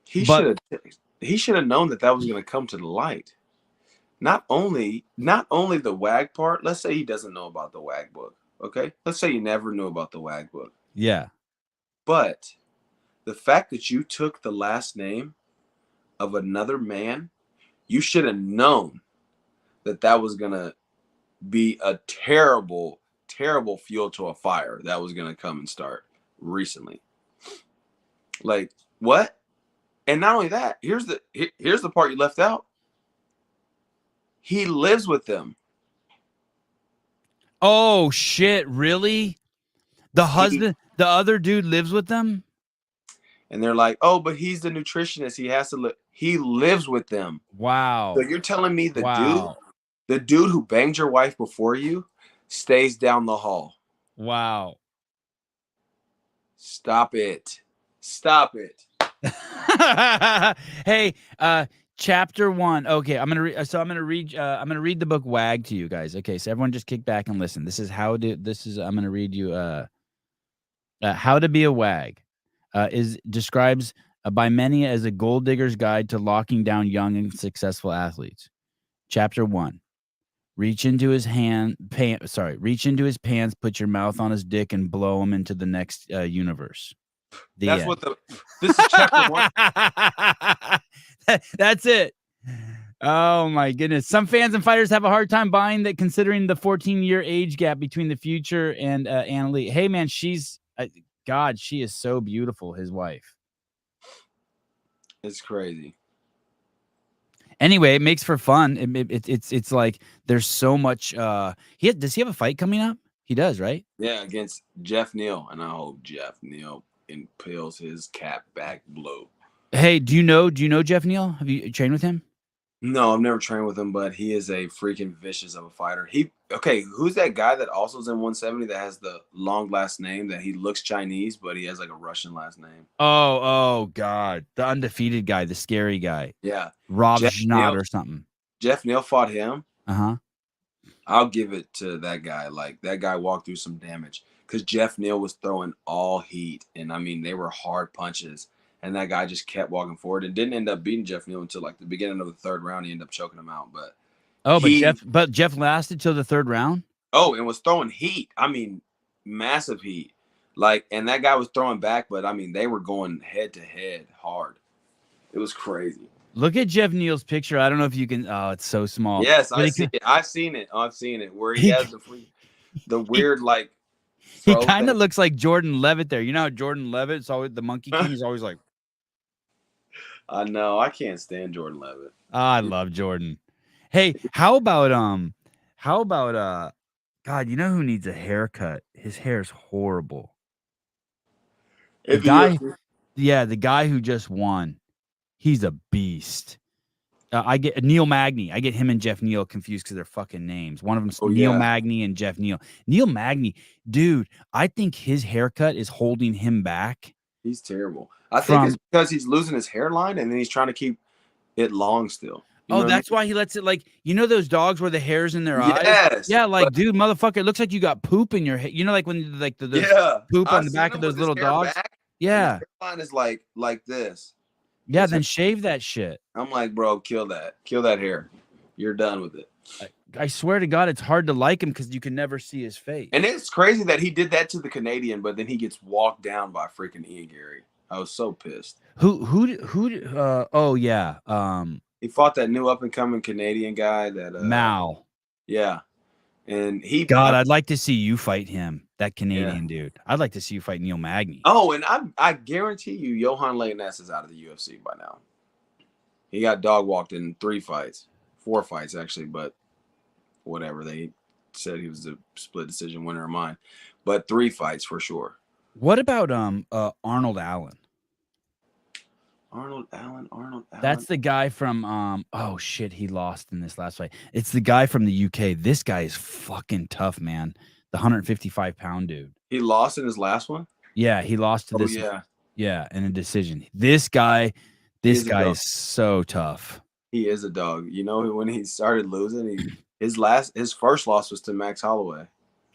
he should have known that was going to come to the light. Not only the wag part. Let's say he doesn't know about the wag book. Okay. Let's say you never knew about the wag book. Yeah. But the fact that you took the last name of another man, you should have known that was going to be a terrible, terrible fuel to a fire that was going to come and start recently. Like, what? And not only that, here's the part you left out. He lives with them. Oh shit, really? The husband, the other dude lives with them? And they're like, "Oh, but he's the nutritionist. He has to live." He lives with them. Wow. So you're telling me the dude who banged your wife before you stays down the hall. Wow. Stop it. Stop it. Hey, chapter 1. Okay, I'm gonna read the book Wag to you guys. Okay, so everyone just kick back and listen. I'm gonna read you How to Be a Wag. Describes by many as a gold digger's guide to locking down young and successful athletes. Chapter 1. Reach into his pants, put your mouth on his dick, and blow him into the next universe. This is chapter 1. That's it. Oh my goodness. Some fans and fighters have a hard time buying that, considering the 14-year age gap between the future and Annalise. Hey man, she's God, she is so beautiful, his wife. It's crazy. Anyway, it makes for fun. It's like there's so much. Does he have a fight coming up? He does, right? Yeah, against Jeff Neal, and I hope Jeff Neal impales his cap back blow. Hey, do you know Jeff Neal? Have you trained with him? No, I've never trained with him, but he is a freaking vicious of a fighter. Who's that guy that also is in 170 that has the long last name that he looks Chinese, but he has like a Russian last name? Oh God. The undefeated guy, the scary guy. Yeah. Rob Schnott or something. Jeff Neal fought him. Uh-huh. I'll give it to that guy. Like, that guy walked through some damage because Jeff Neal was throwing all heat. And I mean, they were hard punches. And that guy just kept walking forward and didn't end up beating Jeff Neal until like the beginning of the third round. He ended up choking him out. But Jeff lasted till the third round. Oh, and was throwing heat. I mean, massive heat. Like, and that guy was throwing back, but I mean, they were going head to head hard. It was crazy. Look at Jeff Neal's picture. I don't know if you can. Oh, it's so small. Yes, I see it. I've seen it. Where he has the weird like. He kind of looks like Jordan Levitt there. You know how Jordan Levitt's always the Monkey King is always like. I know. I can't stand Jordan Levitt. I love Jordan. Hey, how about God, you know who needs a haircut? His hair's horrible. The guy who just won. He's a beast. I get Neil Magny. I get him and Jeff Neal confused because they're fucking names. One of them's Neil Magny and Jeff Neal. Neil Magny, dude, I think his haircut is holding him back. He's terrible. I think it's because he's losing his hairline and then he's trying to keep it long still. That's why he lets it like, you know, those dogs where the hair's in their eyes? Yes. Yeah, like, dude, motherfucker, it looks like you got poop in your head. You know, like when like the poop on the back of those little dogs? Yeah. His hairline is like this. Yeah, then shave that shit. I'm like, bro, kill that hair. You're done with it. I swear to God, it's hard to like him because you can never see his face. And it's crazy that he did that to the Canadian, but then he gets walked down by freaking Ian Gary. I was so pissed. Oh yeah. He fought that new up and coming Canadian guy that Mao. Yeah. And I'd like to see you fight him, that Canadian dude. I'd like to see you fight Neil Magny. Oh, and I guarantee you, Johan Lainez is out of the UFC by now. He got dog walked in 4 fights actually, but whatever. They said he was a split decision winner of mine, but 3 fights for sure. What about Arnold Allen? Arnold Allen. That's the guy from oh shit, he lost in this last fight. It's the guy from the UK. This guy is fucking tough, man. The 155-pound dude. He lost in his last one? Yeah, he lost to this. Yeah, in a decision. This guy is so tough. He is a dog. You know, when he started losing, his first loss was to Max Holloway.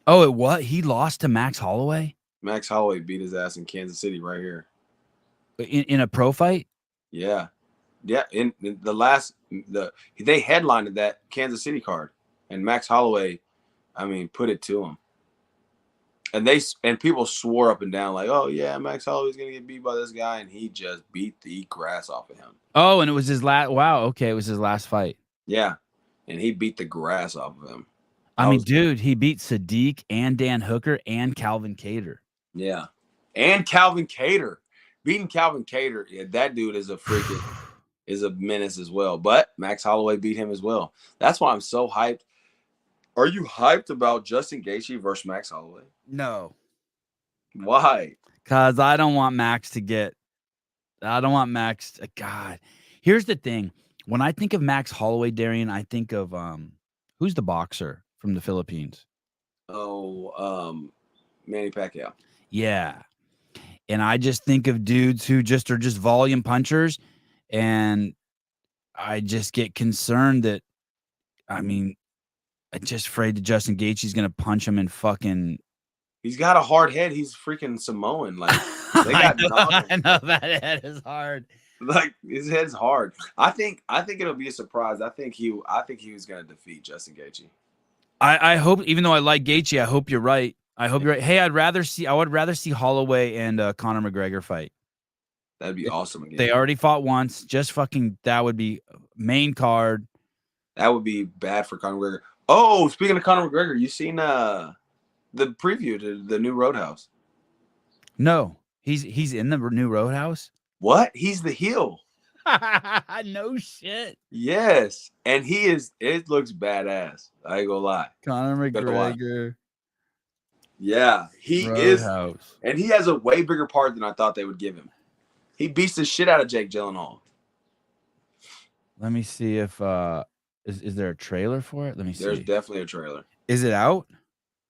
Oh, what? He lost to Max Holloway? Max Holloway beat his ass in Kansas City right here. In a pro fight? Yeah. Yeah. In they headlined that Kansas City card, and Max Holloway, I mean, put it to him. And people swore up and down like, oh yeah, Max Holloway's gonna get beat by this guy, and he just beat the grass off of him. Oh, and it was his last. Wow, okay, it was his last fight. Yeah, and he beat the grass off of him. I mean, dude, he beat Sadiq and Dan Hooker and Calvin Kattar. Yeah, and Calvin Kattar. Beating Calvin Kattar, yeah, that dude is a menace as well. But Max Holloway beat him as well. That's why I'm so hyped. Are you hyped about Justin Gaethje versus Max Holloway? No. Why? Because I don't want Max to God. Here's the thing. When I think of Max Holloway, Darian, I think of who's the boxer from the Philippines? Oh, Manny Pacquiao. Yeah. And I just think of dudes who are just volume punchers. And I just get concerned that, I'm just afraid that Justin Gaethje's going to punch him and fucking. He's got a hard head. He's freaking Samoan. Like, they got I know that head is hard. Like, his head's hard. I think it'll be a surprise. I think he was going to defeat Justin Gaethje. I hope, even though I like Gaethje, I hope you're right. I hope you're right. Hey, I would rather see Holloway and Conor McGregor fight. That'd be awesome again. They already fought once. Just fucking, that would be main card. That would be bad for Conor McGregor. Oh, speaking of Conor McGregor, you seen the preview to the new Roadhouse? No, he's in the new Roadhouse. What? He's the heel. No shit. Yes, and he is. It looks badass. I ain't gonna lie. Conor McGregor. Yeah, he Roadhouse. is, and he has a way bigger part than I thought they would give him. He beats the shit out of Jake Gyllenhaal. Let me see if is there a trailer for it? Let me see. There's definitely a trailer. Is it out?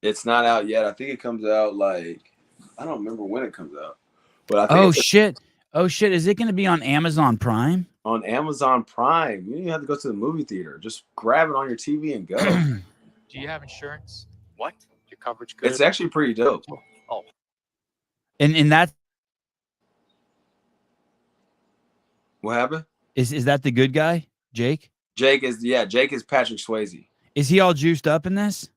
It's not out yet. I think it comes out I don't remember when it comes out. But I think Oh shit! Is it going to be on Amazon Prime? On Amazon Prime, you don't even have to go to the movie theater. Just grab it on your TV and go. Do you have insurance? What? Your coverage good? It's actually pretty dope. Oh. And that. What happened? Is that the good guy, Jake? Jake is Patrick Swayze. Is he all juiced up in this?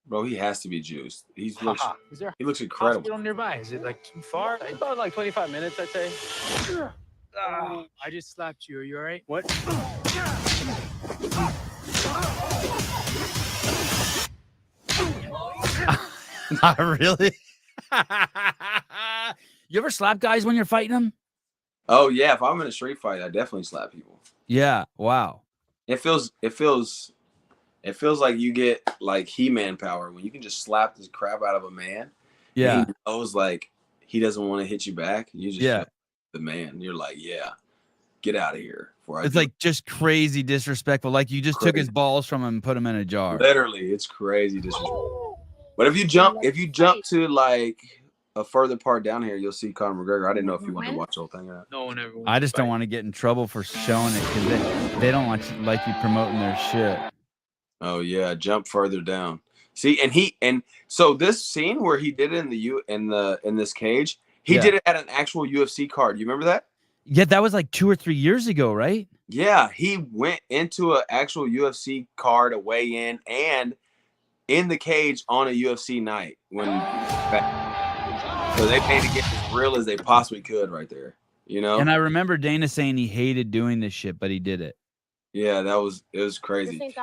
Bro, he has to be juiced. He Is there looks a incredible. hospital nearby? Is it like too far? About like 25 minutes, I'd say. I just slapped you. Are you all right? What? Not really. You ever slap guys when you're fighting them? Oh yeah, if I'm in a street fight, I definitely slap people. Yeah. Wow. It feels like you get like He-Man power when you can just slap this crap out of a man. Yeah. He knows like he doesn't want to hit you back. You just Yeah. the man. You're like, yeah, get out of here. It's like just crazy disrespectful. Like you just took his balls from him and put him in a jar. Literally, it's crazy disrespectful. But if you jump to like a further part down here, you'll see Conor McGregor. I didn't know if you wanted to watch the whole thing or not. No one ever. I just don't want to get in trouble for showing it because they don't like you promoting their shit. Oh yeah, jump further down. See, and so this scene where he did it in this cage, he did it at an actual UFC card. You remember that? Yeah, that was like 2 or 3 years ago, right? Yeah, he went into an actual UFC card, a weigh-in, and in the cage on a UFC night when so they made it get as real as they possibly could right there, you know. And I remember Dana saying he hated doing this shit, but he did it. Yeah, it was crazy.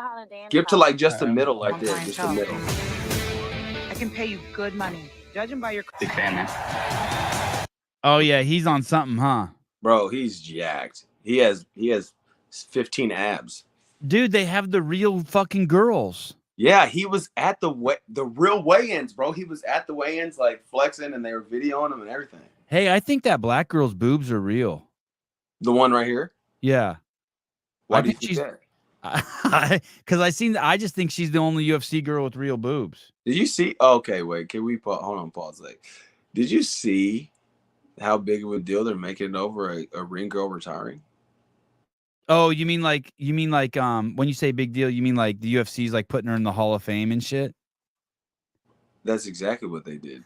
Skip to like just the middle, like this, just the middle. I can pay you good money, judging by your Big fan, man. Oh yeah, he's on something, huh? Bro, he's jacked. He has 15 abs. Dude, they have the real fucking girls. Yeah, he was at the real weigh-ins, bro. He was at the weigh-ins, like flexing, and they were videoing him and everything. Hey, I think that black girl's boobs are real. The one right here. Yeah. Why do you think that? Because I just think she's the only UFC girl with real boobs. Did you see? Oh, okay, wait. Can we hold on? Pause. Like, did you see how big of a deal they're making over a ring girl retiring? Oh, you mean like when you say big deal, you mean like the UFC's like putting her in the Hall of Fame and shit? That's exactly what they did.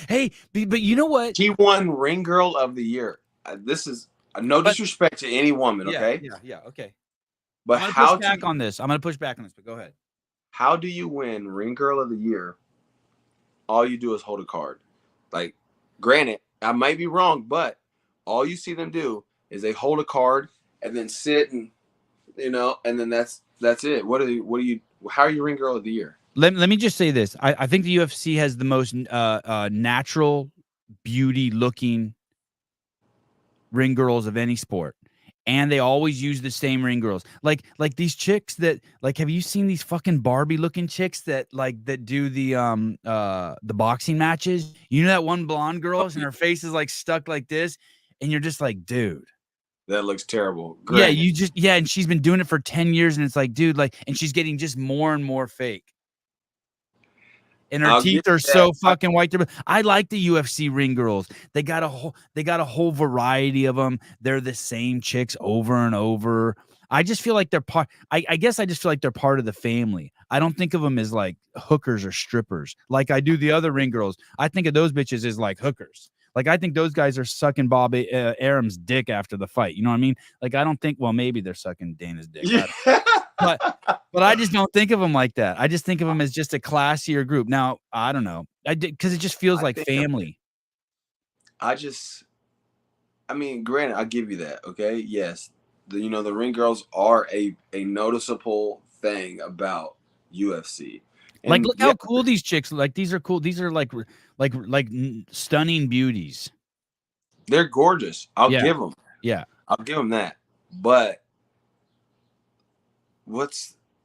Hey, but you know what? She won Ring Girl of the Year. This is no disrespect to any woman, okay? Yeah, okay. But I'm how gonna push back on this? I'm gonna push back on this, but go ahead. How do you win Ring Girl of the Year? All you do is hold a card. Like, granted, I might be wrong, but all you see them do is they hold a card and then sit and and then that's it. How are you Ring Girl of the Year? Let me just say this. I think the UFC has the most natural beauty looking ring girls of any sport. And they always use the same ring girls. Like these chicks that have you seen these fucking Barbie looking chicks that do the boxing matches? You know that one blonde girl and her face is like stuck like this, and you're just like, dude. That looks terrible. Great. Yeah, and she's been doing it for 10 years, and it's like, dude, and she's getting just more and more fake. And her teeth are so fucking white. I like the UFC ring girls. They got a whole variety of them. They're the same chicks over and over. I just feel like they're part. I guess I just feel like they're part of the family. I don't think of them as like hookers or strippers like I do the other ring girls. I think of those bitches as like hookers. Like I think those guys are sucking Bob Arum's dick after the fight. You know what I mean? Like I don't think. Well, maybe they're sucking Dana's dick. Yeah. But I just don't think of them like that. I just think of them as just a classier group. Now, I don't know. Because it just feels like family. I mean, granted, I'll give you that. Okay. Yes. The ring girls are a noticeable thing about UFC. And like, look how cool these chicks. Like, these are cool. These are like stunning beauties. They're gorgeous. I'll give them. Yeah. I'll give them that. But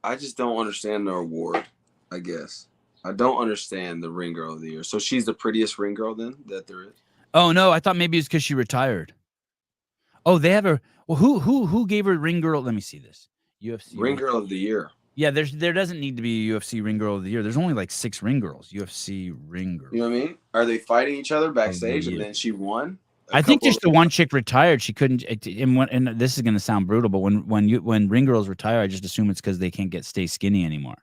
I just don't understand the award, I guess. I don't understand the Ring Girl of the Year. So she's the prettiest ring girl then that there is? Oh, no. I thought maybe it's because she retired. Oh, they have her. Well, who gave her Ring Girl? Let me see this. UFC Ring Girl of the Year. Yeah, there doesn't need to be a UFC Ring Girl of the Year. There's only like 6 ring girls. UFC Ring Girl. You know what I mean? Are they fighting each other backstage and then she won? I think just the one chick retired. She couldn't. And this is going to sound brutal, but when ring girls retire, I just assume it's because they can't stay skinny anymore.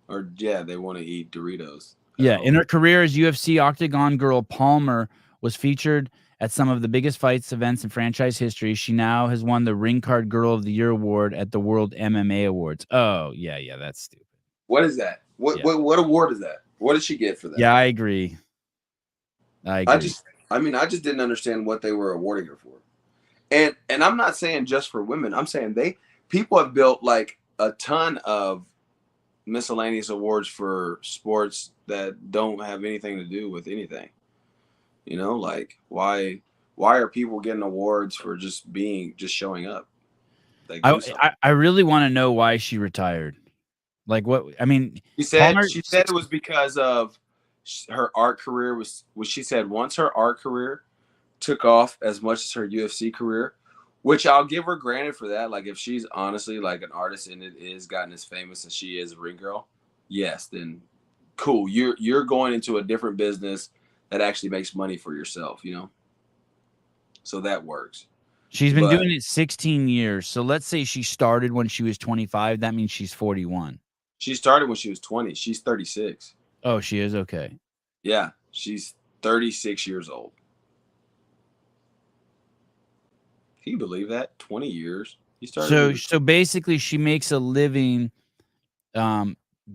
Or they want to eat Doritos. Yeah, in her career as UFC Octagon girl, Palmer was featured at some of the biggest fights events in franchise history. She now has won the Ring Card Girl of the Year award at the World MMA Awards. Oh yeah, that's stupid. What is that? What award is that? What did she get for that? Yeah, I agree. I just didn't understand what they were awarding her for. And I'm not saying just for women. I'm saying people have built like a ton of miscellaneous awards for sports that don't have anything to do with anything. You know, like why are people getting awards for just showing up? Like, I really want to know why she retired. Like what? I mean, she said it was because of her art career was she said once her art career took off as much as her UFC career, which I'll give her granted for that. Like if she's honestly like an artist and it is gotten as famous as she is, Ring Girl, yes, then cool. You're going into a different business that actually makes money for yourself, you know? So that works. She's been doing it 16 years. So let's say she started when she was 25. That means she's 41. She started when she was 20. She's 36. Oh, she is? Okay. Yeah, she's 36 years old. Can you believe that? 20 years. He started. So basically she makes a living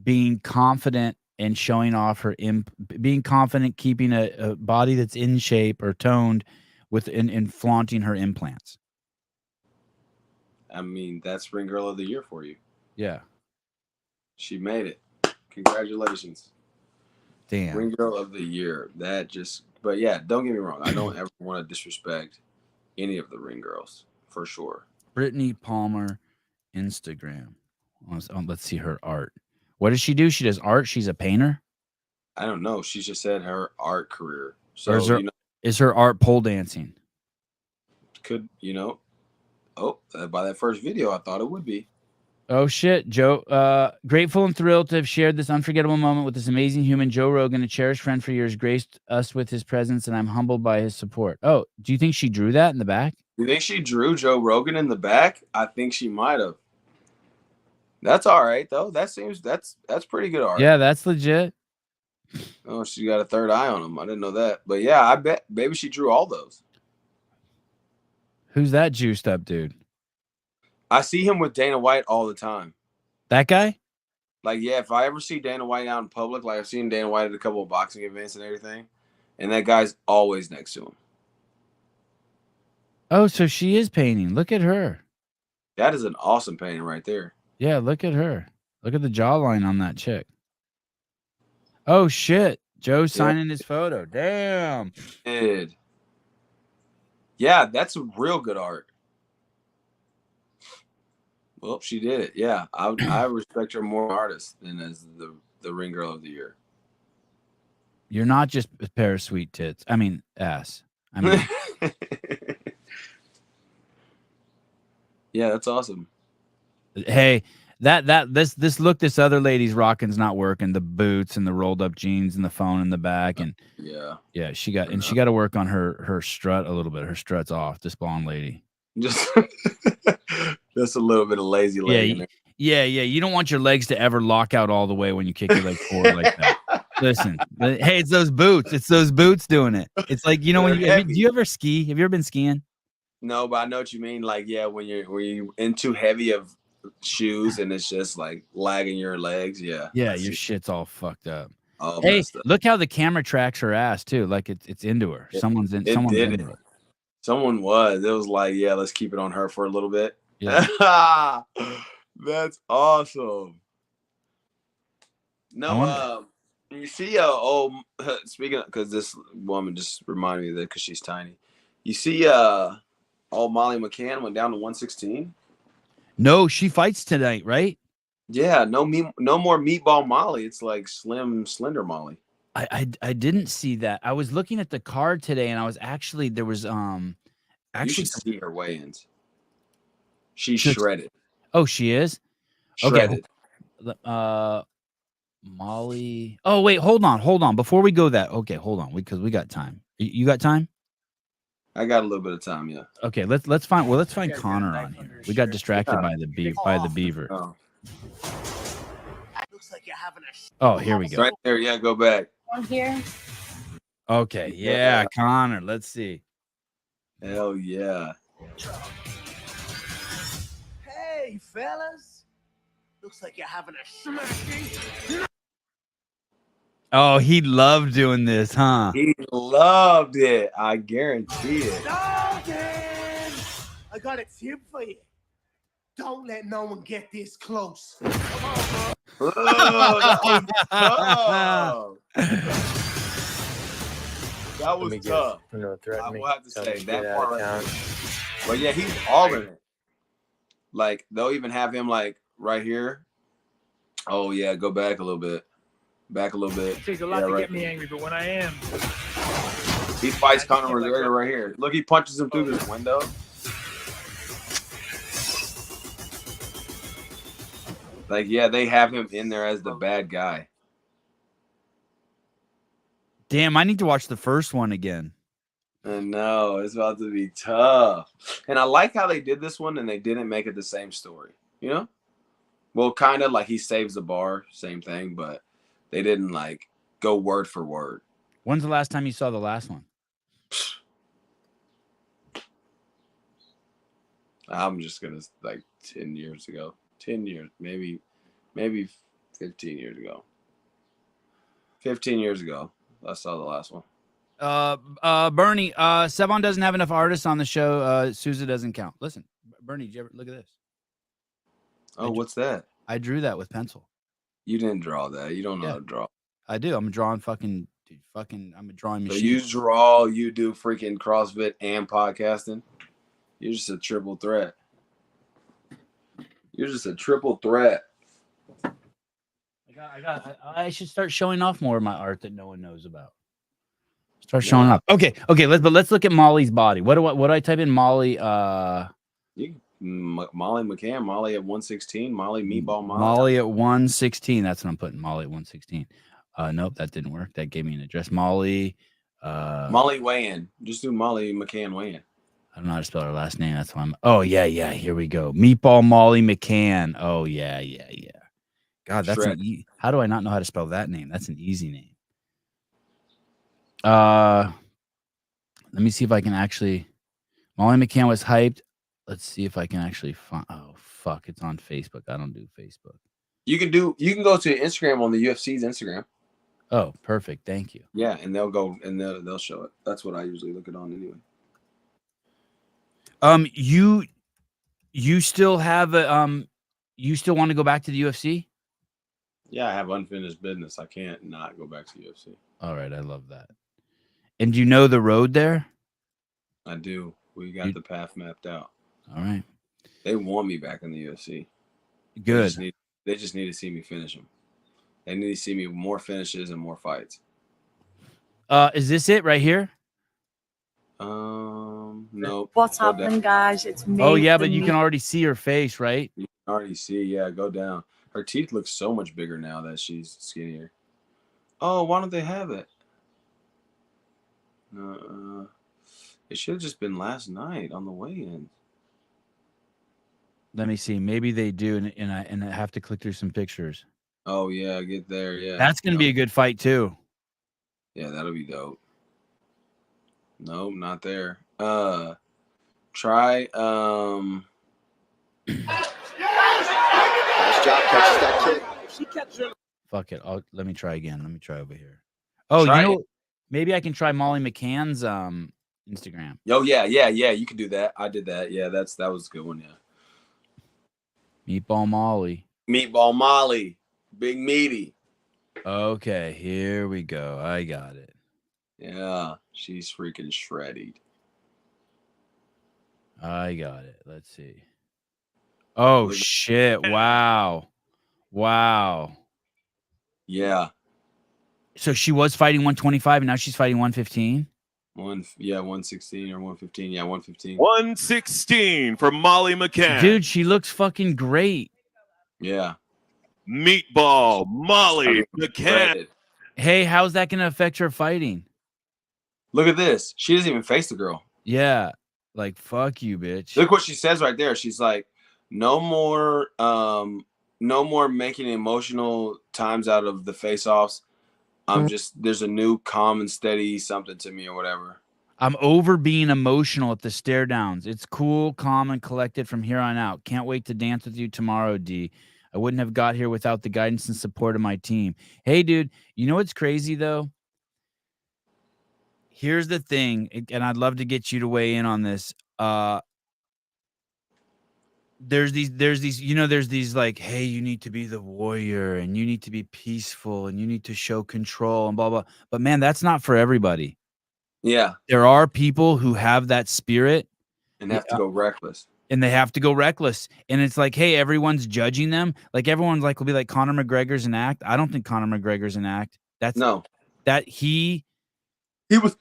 being confident and showing off her being confident, keeping a body that's in shape or toned and flaunting her implants. I mean, that's Ring Girl of the Year for you. Yeah. She made it. Congratulations. Damn. Ring Girl of the Year. But yeah, don't get me wrong. I don't ever want to disrespect any of the Ring Girls, for sure. Brittany Palmer, Instagram. Let's see her art. What does she do? She does art. She's a painter. I don't know. She just said her art career. So is her art pole dancing? By that first video, I thought it would be. Oh shit, Joe. Grateful and thrilled to have shared this unforgettable moment with this amazing human, Joe Rogan, a cherished friend for years, graced us with his presence, and I'm humbled by his support. Oh, do you think she drew that in the back? You think she drew Joe Rogan in the back? I think she might have. That's all right though. That's pretty good art. Yeah, that's legit. Oh, she got a third eye on him. I didn't know that. But yeah, I bet maybe she drew all those. Who's that juiced up dude? I see him with Dana White all the time. That guy? Like, yeah, if I ever see Dana White out in public, like I've seen Dana White at a couple of boxing events and everything, and that guy's always next to him. Oh, so she is painting. Look at her. That is an awesome painting right there. Yeah, look at her. Look at the jawline on that chick. Oh, shit. Joe's signing his photo. Damn. Dude. Yeah, that's real good art. Well, she did it. Yeah, I respect her more artist than as the Ring Girl of the Year. You're not just a pair of sweet tits. I mean, ass. I mean, yeah, that's awesome. Hey, this look this other lady's rocking's not working. The boots and the rolled up jeans and the phone in the back and yeah, she got to work on her strut a little bit. Her strut's off. This blonde lady. Just a little bit of lazy leg in there. Yeah. You don't want your legs to ever lock out all the way when you kick your leg forward like that. Listen, hey, it's those boots. It's those boots doing it. It's like, you know, do you ever ski? Have you ever been skiing? No, but I know what you mean. Like, yeah, when you're in too heavy of shoes and it's just like lagging your legs. Yeah. Yeah, your shit's all fucked up. Oh, hey, look how the camera tracks her ass too. Like it's into her. Someone's into it. Someone was. It was like, yeah, let's keep it on her for a little bit. Yeah. That's awesome. No, you see, speaking of, because this woman just reminded me of that because she's tiny. You see, Molly McCann went down to 116. No, she fights tonight, right? Yeah, no more Meatball Molly. It's like Slim Slender Molly. I didn't see that. I was looking at the card today, and I was actually you should see her weigh-ins. She's shredded. Oh, she is? Shredded. Okay. Molly. Oh, wait, hold on. Before we go okay, hold on, because we got time. You got time? I got a little bit of time, yeah. Okay, let's find Conor on here. We got distracted by the beaver. Oh. Looks like you're having a Oh, here we go. Right there, yeah, go back. On here. Okay, yeah, Conor. Let's see. Hell yeah. Hey, fellas. Looks like you're having a smacking. Oh, he loved doing this, huh? He loved it. I guarantee it. Darian! I got a tip for you. Don't let no one get this close. Oh, that was tough. I will have to say that part right there. But yeah, he's all in it. Like, they'll even have him like right here. Oh yeah, go back a little bit. Back a little bit. It takes a lot to get me angry, but when I am, he fights Conor McGregor right here. Look, he punches him through this window. Like, yeah, they have him in there as the bad guy. Damn, I need to watch the first one again. I know, it's about to be tough. And I like how they did this one and they didn't make it the same story, you know? Well, kind of like he saves the bar, same thing, but they didn't like go word for word. When's the last time you saw the last one? I'm just gonna like 10 years ago. 10 years, maybe 15 years ago. 15 years ago, I saw the last one. Bernie, Sevan doesn't have enough artists on the show. Sousa doesn't count. Listen, Bernie, did you ever look at this? Oh, what's that? I drew that with pencil. You didn't draw that. You don't know how to draw. I do. I'm a drawing fucking, dude, I'm a drawing machine. So you draw, you do freaking CrossFit and podcasting. You're just a triple threat. You're just a triple threat. I should start showing off more of my art that no one knows about. Start showing off. Okay. Let's look at Molly's body. What do I type in? Molly. Molly McCann, Molly at 116, Molly Meatball Molly. Molly at 116. That's what I'm putting. Molly at 116. Nope, that didn't work. That gave me an address. Molly. Molly weigh-in. Just do Molly McCann weigh-in. I don't know how to spell her last name. That's why I'm. Oh yeah. Here we go. Meatball Molly McCann. Oh yeah. God, that's how do I not know how to spell that name? That's an easy name. Let me see if I can actually. Molly McCann was hyped. Let's see if I can actually find. Oh fuck! It's on Facebook. I don't do Facebook. You can go to Instagram on the UFC's Instagram. Oh, perfect. Thank you. Yeah, and they'll go and they'll show it. That's what I usually look it on anyway. You still have a you still want to go back to the UFC? Yeah, I have unfinished business. I can't not go back to the UFC. All right, I love that. And do you know the road there? I do. We got the path mapped out. All right. They want me back in the UFC. Good. They just need to see me finish them. They need to see me with more finishes and more fights. Is this it right here? No. What's happening, guys? It's me. Oh yeah, but you can already see her face, right? You can already see. Yeah, go down. Her teeth look so much bigger now that she's skinnier. Oh, why don't they have it? It should have just been last night on the weigh-in. Let me see. Maybe they do, and I have to click through some pictures. Oh yeah, get there. Yeah, that's gonna be a good fight too. Yeah, that'll be dope. Nope, not there. Try. Nice job, catches that kid. She catches her. Fuck it. Let me try again. Let me try over here. Oh, you know, maybe I can try Molly McCann's Instagram. Oh yeah. You can do that. I did that. Yeah, that was a good one. Yeah. Meatball Molly. Meatball Molly. Big meaty. Okay, here we go. I got it. Yeah, she's freaking shredded. I got it. Let's see. Oh shit! Wow. Yeah. So she was fighting 125, and now she's fighting 115. 116 or 115. Yeah, 115. 116 for Molly McCann. Dude, she looks fucking great. Yeah. Meatball Molly McCann. Hey, how's that gonna affect her fighting? Look at this. She doesn't even face the girl. Yeah. Like, fuck you, bitch. Look what she says right there. She's like, no more making emotional times out of the face-offs. There's a new calm and steady something to me or whatever. I'm over being emotional at the stare downs. It's cool, calm, and collected from here on out. Can't wait to dance with you tomorrow, D. I wouldn't have got here without the guidance and support of my team. Hey, dude, you know what's crazy though? Here's the thing, and I'd love to get you to weigh in on this. There's these like, hey, you need to be the warrior and you need to be peaceful and you need to show control and blah, blah. But man, that's not for everybody. Yeah. There are people who have that spirit And have to go reckless. and they have to go reckless. And it's like, hey, everyone's judging them. Like everyone's like, will be like, Conor McGregor's an act. I don't think Conor McGregor's an act. That's no, that he was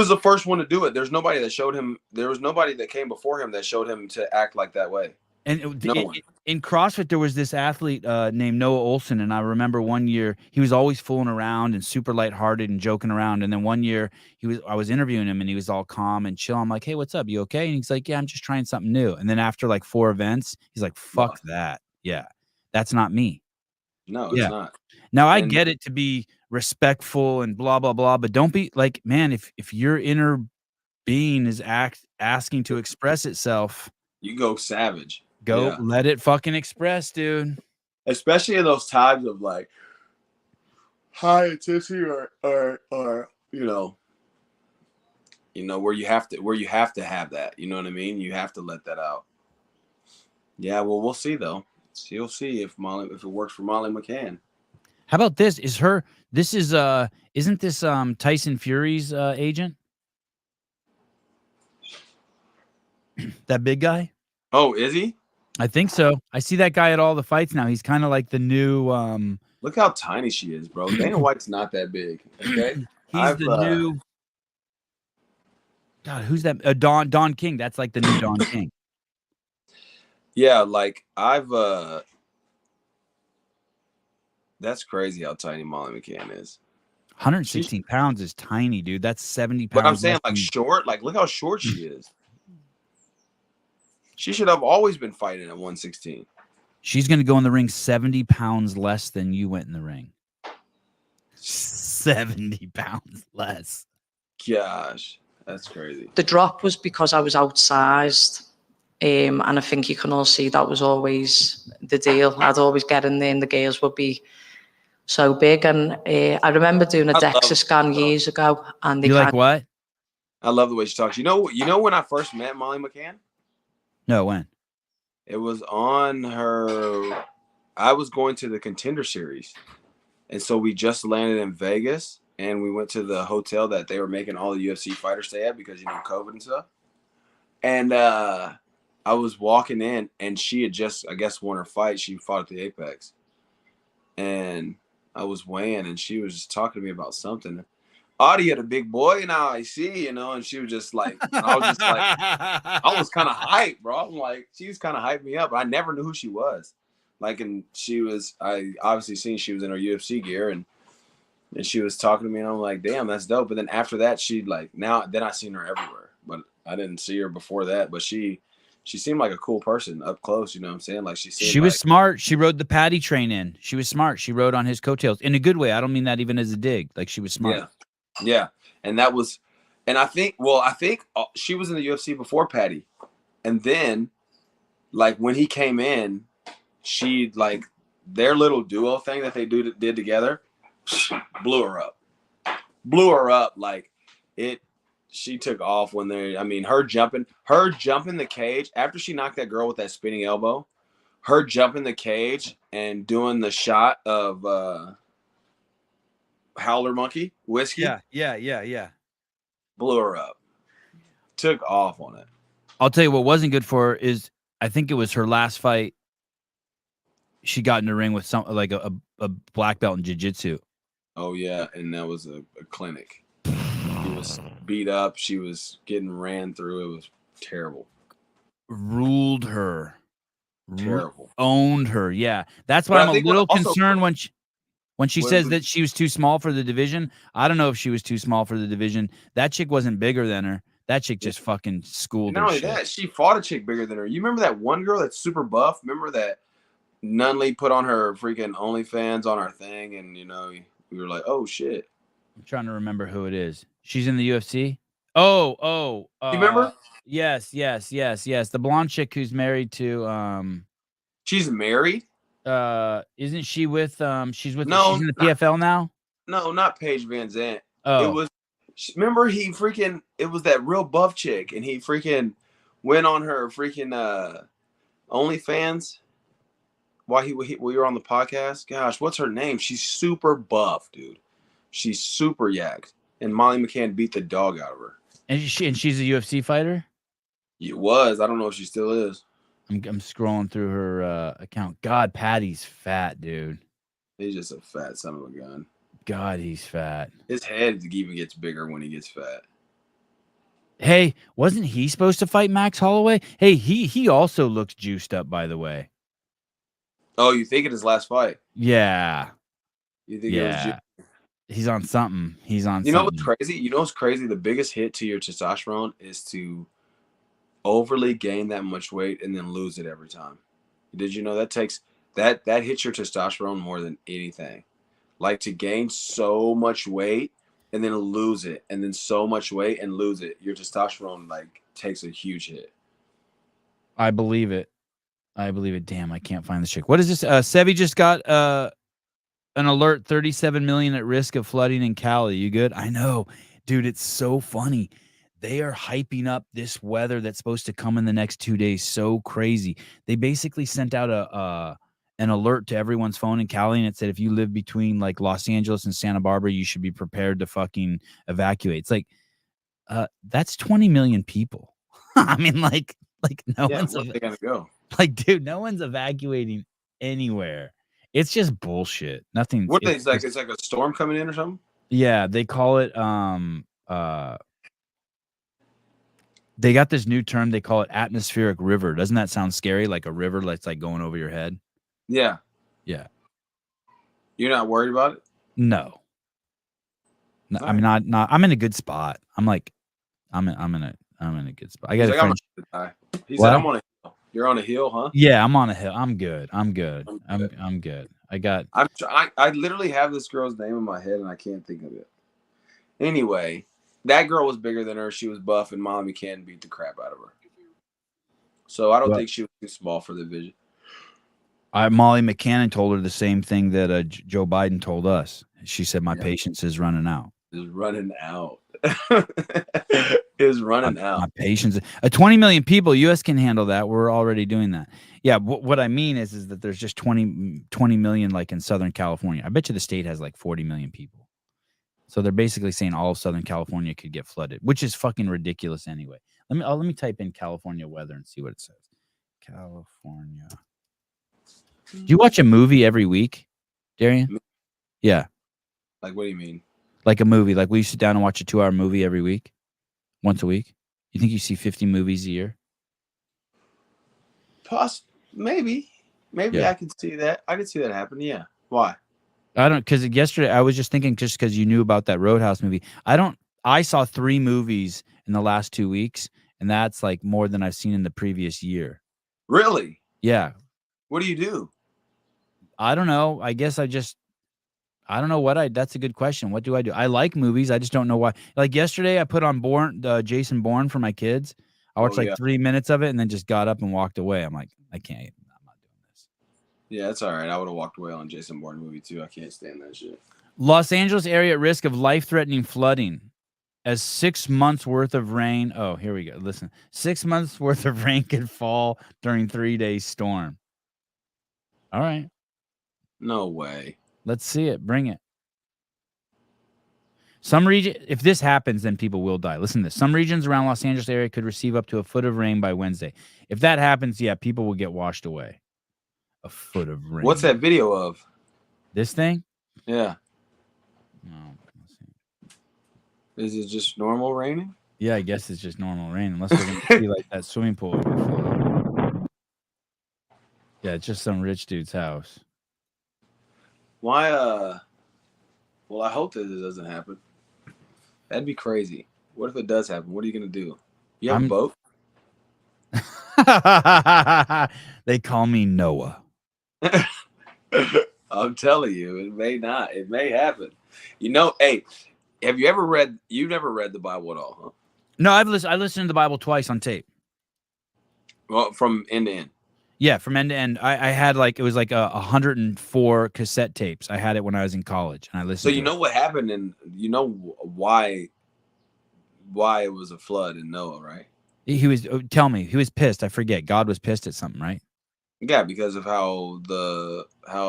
the first one to do it. There's nobody that showed him. There was nobody that came before him that showed him to act like that way. And in CrossFit, there was this athlete named Noah Olson, and I remember one year he was always fooling around and super lighthearted and joking around. And then one year I was interviewing him, and he was all calm and chill. I'm like, "Hey, what's up? You okay?" And he's like, "Yeah, I'm just trying something new." And then after like 4 events, he's like, "Fuck that, yeah, that's not me." No, it's not. Now I get it to be respectful and blah blah blah, but don't be like, man, if your inner being is asking to express itself, you go savage. Let it fucking express, dude. Especially in those times of like high intensity or you know where you have to have that. You know what I mean? You have to let that out. Yeah, well, we'll see though. You'll see if it works for Molly McCann. How about this? Isn't this Tyson Fury's agent? That big guy? Oh, is he? I think so. I see that guy at all the fights now. He's kind of like the new Look how tiny she is, bro. Dana White's not that big. Okay. He's the new God, who's that? Don King. That's like the new Don King. Yeah, like that's crazy how tiny Molly McCann is. 116 pounds is tiny, dude. That's 70 pounds. But I'm saying like short. Like look how short she is. She should have always been fighting at 116. She's going to go in the ring 70 pounds less than you went in the ring. 70 pounds less. Gosh, that's crazy. The drop was because I was outsized. And I think you can all see that was always the deal. I'd always get in there and the girls would be so big. And I remember doing a DEXA scan years ago. And they like what? I love the way she talks. You know when I first met Molly McCann? No, when? It was on her. I was going to the Contender Series. And so we just landed in Vegas and we went to the hotel that they were making all the UFC fighters stay at because, COVID and stuff. And I was walking in and she had just, I guess, won her fight. She fought at the Apex. And I was weighing and she was just talking to me about something. Audie had a big boy now, I see, and she was just like, I was just like, I was kind of hyped, bro. I'm like, she was kind of hyped me up. I never knew who she was. Like, and I obviously seen she was in her UFC gear and she was talking to me and I'm like, damn, that's dope. But then after that, then I seen her everywhere, but I didn't see her before that. But she seemed like a cool person up close. You know what I'm saying? Like she was smart. She rode the Patty train in. She was smart. She rode on his coattails in a good way. I don't mean that even as a dig. Like she was smart. Yeah. And I think she was in the UFC before Patty. And then like when he came in, she like their little duo thing that they did together blew her up. Like she took off when her jumping the cage after she knocked that girl with that spinning elbow, her jumping the cage and doing the shot of Howler Monkey whiskey. Yeah. Blew her up. Took off on it. I'll tell you what wasn't good for her is I think it was her last fight. She got in the ring with some like a black belt in jiu-jitsu. Oh yeah, and that was a clinic. She was beat up. She was getting ran through. It was terrible. Ruled her. Terrible. Owned her. Yeah, that's why I'm a little concerned when she says that she was too small for the division. I don't know if she was too small for the division. That chick wasn't bigger than her. That chick just fucking schooled her. Not only that, she fought a chick bigger than her. You remember that one girl that's super buff? Remember that Nunley put on her freaking OnlyFans on our thing, and we were like, oh shit. I'm trying to remember who it is. She's in the UFC. Oh. You remember? Yes. The blonde chick who's married to. She's married. Isn't she with she's with No, she's in the PFL now? No, not Paige Van Zandt. Oh. It was, remember it was that real buff chick, and he freaking went on her freaking OnlyFans while we were on the podcast. Gosh, what's her name? She's super buff, dude. She's super yacked, and Molly McCann beat the dog out of her. And she's a UFC fighter? It was. I don't know if she still is. I'm scrolling through her account. God, Patty's fat, dude. He's just a fat son of a gun. God, he's fat. His head even gets bigger when he gets fat. Hey, wasn't he supposed to fight Max Holloway? Hey, he also looks juiced up, by the way. Oh, you think in his last fight? Yeah. You think it was juiced? He's on something. He's on You know something. what's crazy? You know what's crazy? The biggest hit to your testosterone is to overly gain that much weight and then lose it every time. Did you know that takes that hits your testosterone more than anything? Like to gain so much weight and then lose it, and then so much weight and lose it. Your testosterone like takes a huge hit. I believe it. Damn, I can't find the chick. What is this? Sevi just got an alert, 37 million at risk of flooding in Cali. You good? I know. Dude, it's so funny. They are hyping up this weather that's supposed to come in the next 2 days so crazy. They basically sent out an alert to everyone's phone in Cali, and it said if you live between like Los Angeles and Santa Barbara, you should be prepared to fucking evacuate. It's like that's 20 million people. I mean, like no one's where they gonna go. Like, dude, no one's evacuating anywhere. It's just bullshit. Nothing. What is like? It's like a storm coming in or something. Yeah, they call it they got this new term. They call it atmospheric river. Doesn't that sound scary? Like a river that's like going over your head. Yeah. Yeah. You're not worried about it? No. I mean, not. I'm in a good spot. I'm in a good spot. I got a friend. He said, "I'm on a hill." You're on a hill, huh? Yeah, I'm on a hill. I'm good. I'm good. I literally have this girl's name in my head and I can't think of it. Anyway, that girl was bigger than her. She was buff, and Molly McCann beat the crap out of her. So I don't think she was too small for the division. Molly McCann told her the same thing that Joe Biden told us. She said, "My patience is running out." Is running out. Is running out. My patience. 20 million people. U.S. can handle that. We're already doing that. Yeah. What I mean is that there's just 20 million like in Southern California. I bet you the state has like 40 million people. So they're basically saying all of Southern California could get flooded, which is fucking ridiculous anyway. Let me type in California weather and see what it says. California. Do you watch a movie every week, Darian? Yeah. Like, what do you mean? Like a movie. Like, will you sit down and watch a 2-hour movie every week? Once a week? You think you see 50 movies a year? Maybe. Yeah. I could see that. I could see that happen. Yeah. Why? I don't, because yesterday I was just thinking, just because you knew about that Roadhouse movie. I saw 3 movies in the last 2 weeks, and that's like more than I've seen in the previous year. Really? Yeah. What do you do? I don't know. I guess I don't know that's a good question. What do? I like movies. I just don't know why. Like yesterday I put on Jason Bourne for my kids. I watched 3 minutes of it and then just got up and walked away. I'm like, I'm not doing this. Yeah, it's all right. I would have walked away on Jason Bourne movie too. I can't stand that shit. Los Angeles area at risk of life-threatening flooding as 6 months worth of rain. Oh, here we go. Listen, 6 months worth of rain could fall during 3-day storm. All right. No way. Let's see it. Bring it. Some region, if this happens, then people will die. Listen to this. Some regions around Los Angeles area could receive up to a foot of rain by Wednesday. If that happens, yeah, people will get washed away. A foot of rain. What's that video of? This thing? Yeah. No. Let's see. Is it just normal raining? Yeah, I guess it's just normal rain, unless we're going to see like that swimming pool overflow. Yeah, it's just some rich dude's house. Why? Well, I hope that it doesn't happen. That'd be crazy. What if it does happen? What are you gonna do? You have a boat? They call me Noah. I'm telling you, it may not. It may happen. You know, hey, have you ever read? You've never read the Bible at all, huh? No, I listened to the Bible twice on tape. Well, from end to end. Yeah, from end to end. I had like, it was like 104 cassette tapes. I had it when I was in college, and I listened So to you know it. what happened, and you know why it was a flood in Noah, right? He was, tell me, he was pissed. I forget. God was pissed at something, right? Yeah, because of how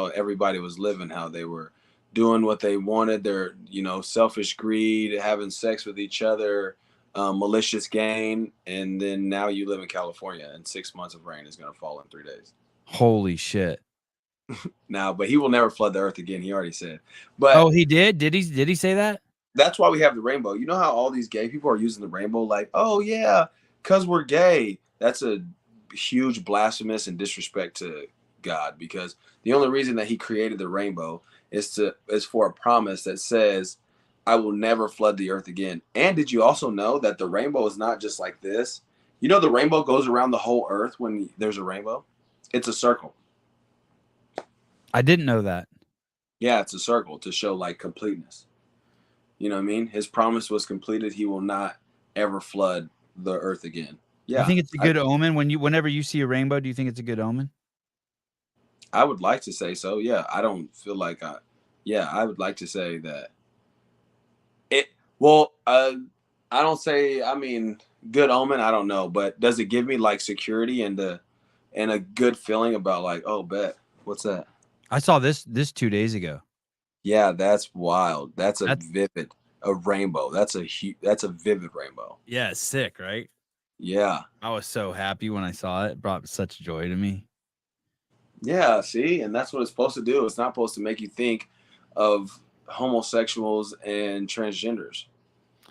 everybody was living, how they were doing what they wanted, their selfish greed, having sex with each other, malicious gain, and then now you live in California, and 6 months of rain is going to fall in 3 days. Holy shit! Now, but he will never flood the earth again. He already said. But oh, he did. Did he say that? That's why we have the rainbow. You know how all these gay people are using the rainbow, like, oh yeah, because we're gay. That's a huge blasphemous and disrespect to God, because the only reason that he created the rainbow is for a promise that says, I will never flood the earth again. And did you also know that the rainbow is not just like this? You know, the rainbow goes around the whole earth when there's a rainbow. It's a circle. I didn't know that. Yeah, it's a circle to show like completeness. You know what I mean? His promise was completed. He will not ever flood the earth again. Yeah. You think it's a good omen whenever you see a rainbow? Do you think it's a good omen? I would like to say so. Yeah. I don't feel like I would like to say that I don't say, I mean, good omen. I don't know, but does it give me like security and a good feeling about like, oh, bet. What's that? I saw this 2 days ago. Yeah, that's wild. That's a rainbow. That's a vivid rainbow. Yeah, it's sick, right? Yeah. I was so happy when I saw it. It brought such joy to me. Yeah, see, and that's what it's supposed to do. It's not supposed to make you think of homosexuals and transgenders.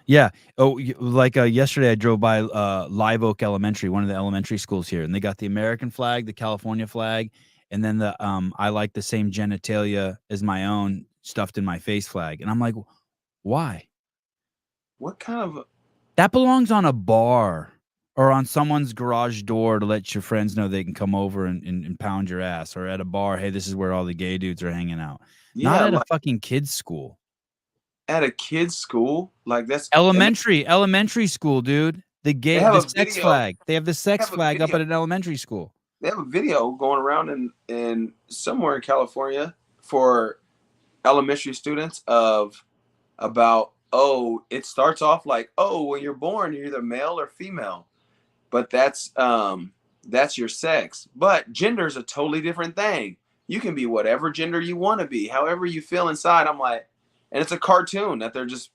Yeah. Oh, like yesterday I drove by Live Oak Elementary, one of the elementary schools here, and they got the American flag, the California flag, and then the I like the same genitalia as my own stuffed in my face flag. And I'm like, why? What kind of that belongs on a bar or on someone's garage door to let your friends know they can come over and pound your ass, or at a bar, hey, this is where all the gay dudes are hanging out. Yeah, not at a fucking kid's school. At a kid's school? Like that's elementary school, dude. The sex flag. They have the sex flag up at an elementary school. They have a video going around in somewhere in California for elementary students about, oh, it starts off like, oh, when you're born, you're either male or female. But that's your sex. But gender is a totally different thing. You can be whatever gender you want to be, however you feel inside. I'm like, and it's a cartoon that they're just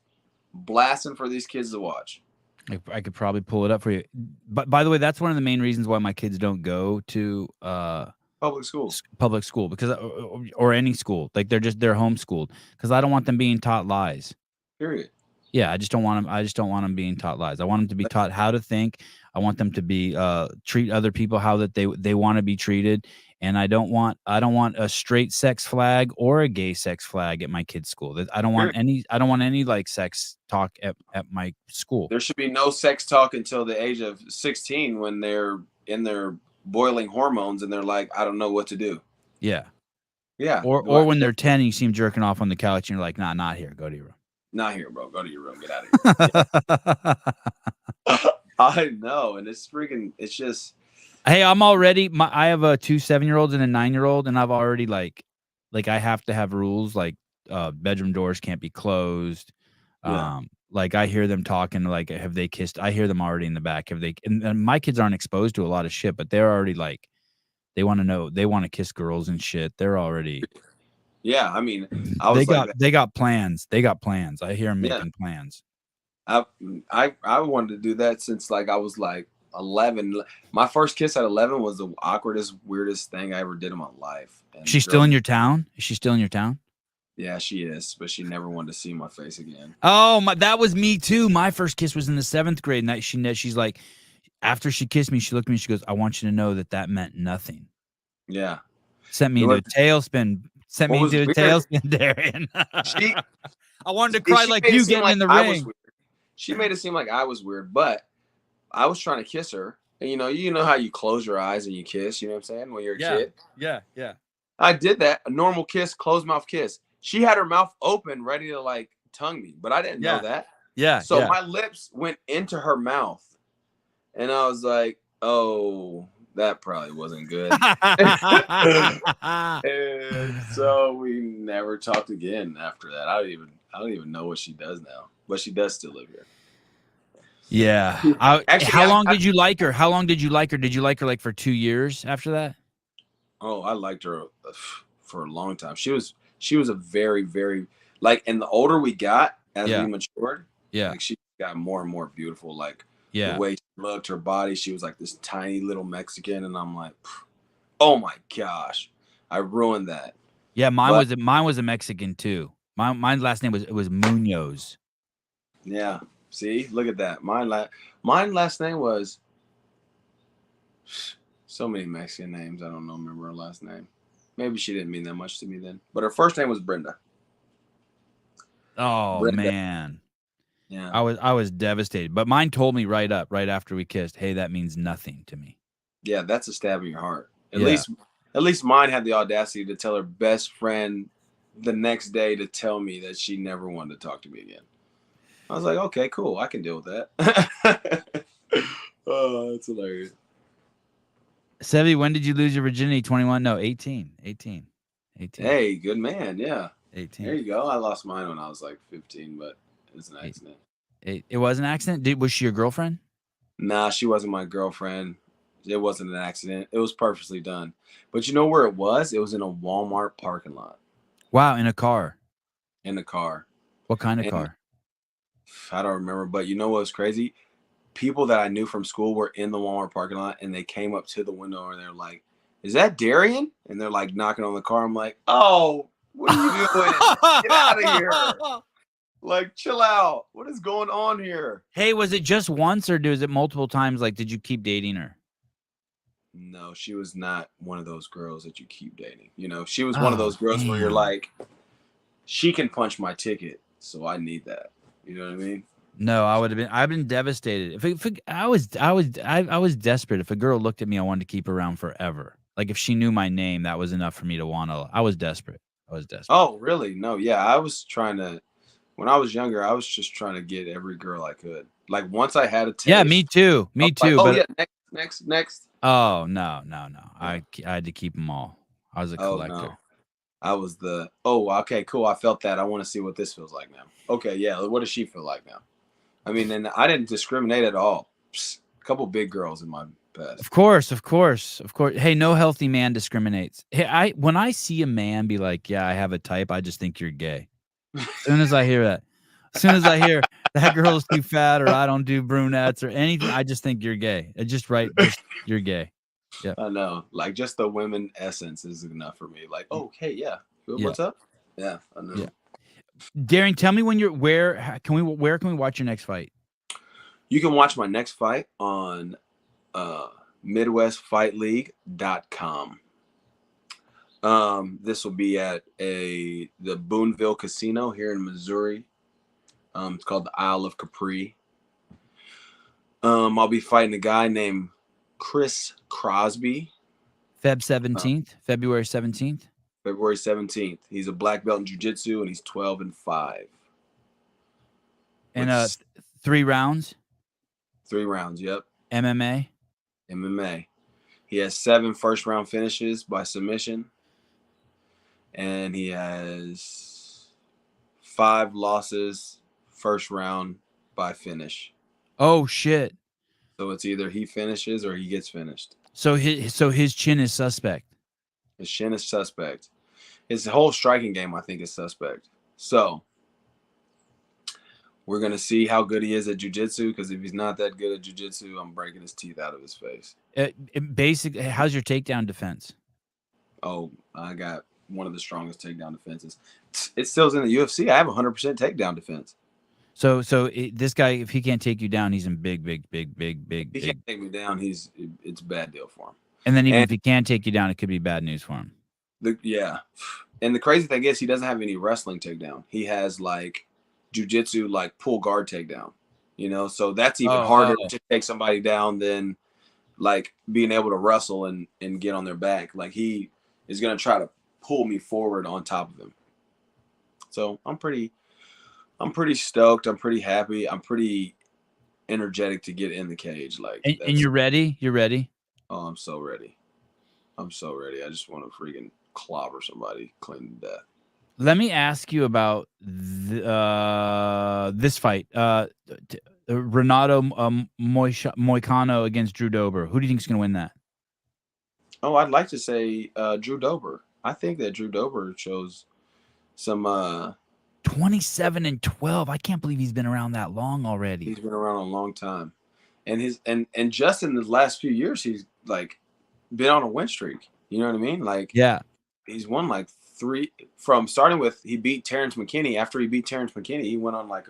blasting for these kids to watch. I could probably pull it up for you. But by the way, that's one of the main reasons why my kids don't go to public school because or any school. Like they're homeschooled because I don't want them being taught lies. Period. Yeah, I just don't want them being taught lies. I want them to be taught how to think. I want them to be treat other people how that they want to be treated. And I don't want a straight sex flag or a gay sex flag at my kids' school. I don't want any like sex talk at my school. There should be no sex talk until the age of 16 when they're in their boiling hormones and they're like, I don't know what to do. Yeah. Yeah. Or when they're 10 and you see them jerking off on the couch and you're like, nah, not here. Go to your room. Not here, bro. Go to your room. Get out of here. I know. And it's just. Hey, I'm already. I have a 2 7-year-olds and a 9-year-old, and I've already like I have to have rules like bedroom doors can't be closed. Yeah. Like I hear them talking like, have they kissed? I hear them already in the back. Have they? And my kids aren't exposed to a lot of shit, but they're already like, they want to know. They want to kiss girls and shit. They're already. Yeah, I mean, they got plans. They got plans. I hear them making plans. I wanted to do that since like I was like 11. My first kiss at 11 was the awkwardest, weirdest thing I ever did in my life. And she's still in your town? Is she still in your town? Yeah, she is, but she never wanted to see my face again. Oh, that was me too. My first kiss was in the 7th grade, and she's like, after she kissed me, she looked at me, she goes, I want you to know that meant nothing. Yeah. Sent me into a tailspin. Sent me into a tailspin, Darian. I wanted to cry like you getting in the ring. She made it seem like I was weird, but I was trying to kiss her. And you know how you close your eyes and you kiss, you know what I'm saying? When you're a kid. Yeah. I did that. A normal kiss, closed mouth kiss. She had her mouth open, ready to like tongue me, but I didn't know that. Yeah. So my lips went into her mouth. And I was like, oh, that probably wasn't good. And so we never talked again after that. I don't even know what she does now, but she does still live here. Yeah. How long did you like her? How long did you like her? Did you like her like for 2 years after that? Oh, I liked her for a long time. She was a very, very, like, and the older we got as we matured, like she got more and more beautiful. Like the way she looked, her body, she was like this tiny little Mexican, and I'm like, oh my gosh, I ruined that. Yeah, mine was a Mexican too. My last name was Munoz. Yeah. See, look at that. Mine last name was so many Mexican names. I don't remember her last name. Maybe she didn't mean that much to me then. But her first name was Brenda. Oh Brenda. Man. Yeah. I was devastated. But mine told me right after we kissed, hey, that means nothing to me. Yeah, that's a stab in your heart. At least mine had the audacity to tell her best friend the next day to tell me that she never wanted to talk to me again. I was like, okay, cool. I can deal with that. Oh, that's hilarious. Sevy, when did you lose your virginity? 21? No, 18. 18. Hey, good man. Yeah. 18. There you go. I lost mine when I was like 15, but it's an accident. It was an accident? Was she your girlfriend? Nah, she wasn't my girlfriend. It wasn't an accident. It was purposely done. But you know where it was? It was in a Walmart parking lot. Wow, in a car. In a car. What kind of car? I don't remember, but you know what was crazy? People that I knew from school were in the Walmart parking lot, and they came up to the window and they're like, "Is that Darian?" And they're like knocking on the car. I'm like, "Oh, what are you doing? Get out of here! Like, chill out. What is going on here?" Hey, was it just once or was it multiple times? Like, did you keep dating her? No, she was not one of those girls that you keep dating. You know, she was one of those girls where you're like, she can punch my ticket, so I need that. You know what I mean? No, I've been devastated. I was desperate. If a girl looked at me, I wanted to keep her around forever. Like if she knew my name, that was enough for me to want to. I was desperate. Oh, really? No, yeah. I was trying to, when I was younger, I was just trying to get every girl I could. Like once I had a taste. Yeah, me too. Me too. Like, oh, but yeah, next. Oh, no. I had to keep them all. I was a collector. No. I was okay, cool. I felt that. I want to see what this feels like now. Okay, yeah. What does she feel like now? I mean, and I didn't discriminate at all. A couple big girls in my past. Of course. Hey, no healthy man discriminates. Hey, when I see a man be like, yeah, I have a type, I just think you're gay. As soon as I hear that, as soon as I hear that girl's too fat or I don't do brunettes or anything, I just think you're gay. You're gay. Yeah, I know. Like just the women essence is enough for me. Like, okay, yeah. What's up? Yeah, I know. Yeah. Darian, tell me where can we watch your next fight? You can watch my next fight on MidwestFightLeague.com. This will be at the Boonville Casino here in Missouri. It's called the Isle of Capri. I'll be fighting a guy named Chris Crosby. February 17th. February 17th. He's a black belt in jiu-jitsu and he's 12-5. And 3 rounds? 3 rounds, yep. MMA. He has 7 first-round finishes by submission. And he has 5 losses first round by finish. Oh, shit. So it's either he finishes or he gets finished. So his chin is suspect. His chin is suspect. His whole striking game, I think, is suspect. So we're going to see how good he is at jiu-jitsu, because if he's not that good at jiu-jitsu, I'm breaking his teeth out of his face. Basically, how's your takedown defense? Oh, I got one of the strongest takedown defenses. It still's in the UFC. I have 100% takedown defense. So this guy, if he can't take you down, he's in big. If he can't take me down, it's a bad deal for him. And then if he can't take you down, it could be bad news for him. Yeah. And the crazy thing is he doesn't have any wrestling takedown. He has like jiu-jitsu, like pull guard takedown, so that's even harder to take somebody down than like being able to wrestle and get on their back. Like he is going to try to pull me forward on top of him. So I'm pretty stoked. I'm pretty happy. I'm pretty energetic to get in the cage. Like, and you're ready? You're ready? Oh, I'm so ready. I'm so ready. I just want to freaking clobber somebody clean to death. Let me ask you about this fight. Renato Moicano against Drew Dober. Who do you think is going to win that? Oh, I'd like to say Drew Dober. I think that Drew Dober shows some 27-12. I can't believe he's been around that long already. He's been around a long time. And just in the last few years, he's like been on a win streak. You know what I mean? Like, yeah, he's won like 3 from starting with, he beat Terrence McKinney. After he beat Terrence McKinney, he went on like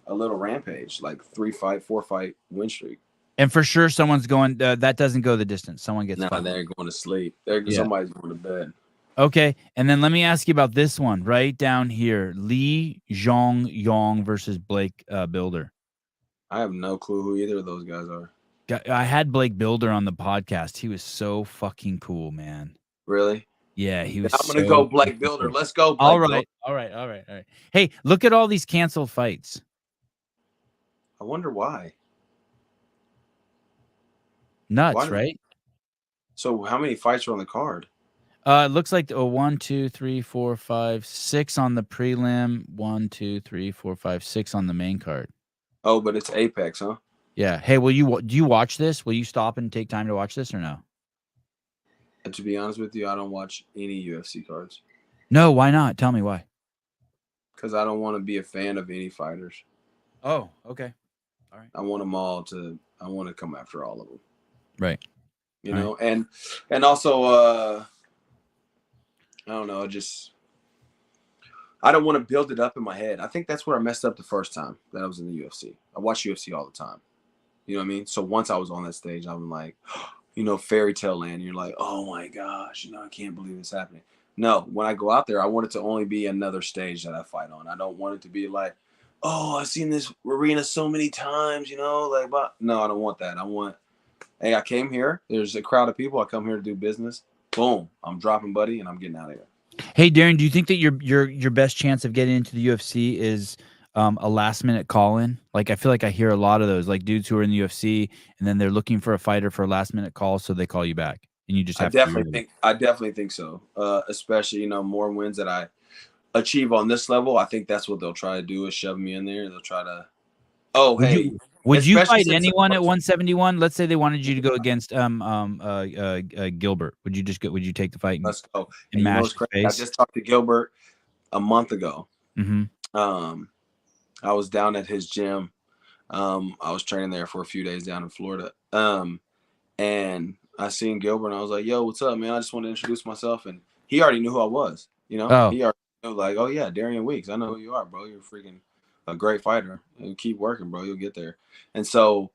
a little rampage, like 4 fight win streak. And for sure, someone's going, that doesn't go the distance. Someone gets No, they're going to sleep. Somebody's going to bed. Okay. And then let me ask you about this one right down here. Lee Zhong Yong versus Blake Builder. I have no clue who either of those guys are. I had Blake Builder on the podcast. He was so fucking cool, man. Really? Yeah, he was. I'm going to go Blake Builder. Let's go, Blake All right. Builder. All right. All right. All right. Hey, look at all these canceled fights. I wonder why. Nuts, right? So how many fights are on the card? It looks like 1, 2, 3, 4, 5, 6 on the prelim. 1, 2, 3, 4, 5, 6 on the main card. Oh, but it's Apex, huh? Yeah. Hey, do you watch this? Will you stop and take time to watch this or no? And to be honest with you, I don't watch any UFC cards. No, why not? Tell me why. Because I don't want to be a fan of any fighters. Oh, okay. All right. I want them all to. I want to come after all of them. Right. You know, and also, I don't know. I don't want to build it up in my head. I think that's where I messed up the first time that I was in the UFC. I watch UFC all the time. You know what I mean? So once I was on that stage, I'm like, you know, fairy tale land. You're like, oh my gosh, you know, I can't believe it's happening. No, when I go out there, I want it to only be another stage that I fight on. I don't want it to be like, oh, I've seen this arena so many times, you know, like, but no, I don't want that. I want, hey, I came here. There's a crowd of people. I come here to do business. Boom, I'm dropping buddy, and I'm getting out of here. Hey, Darian, do you think that your best chance of getting into the UFC is a last minute call in? Like, I feel like I hear a lot of those, like dudes who are in the UFC and then they're looking for a fighter for a last minute call, so they call you back, and you just have I definitely think so. Especially, you know, more wins that I achieve on this level. I think that's what they'll try to do is shove me in there. They'll try to. Oh, hey. Would you fight anyone at 171? Let's say they wanted you to go against Gilbert. Would you take the fight? Let's go. And mash his face? I just talked to Gilbert a month ago. Mm-hmm. I was down at his gym. I was training there for a few days down in Florida. And I seen Gilbert and I was like, yo, what's up, man? I just want to introduce myself. And he already knew who I was, you know? He already knew, like, oh yeah, Darian Weeks. I know who you are, bro. You're freaking a great fighter. And keep working, bro. You'll get there. And so,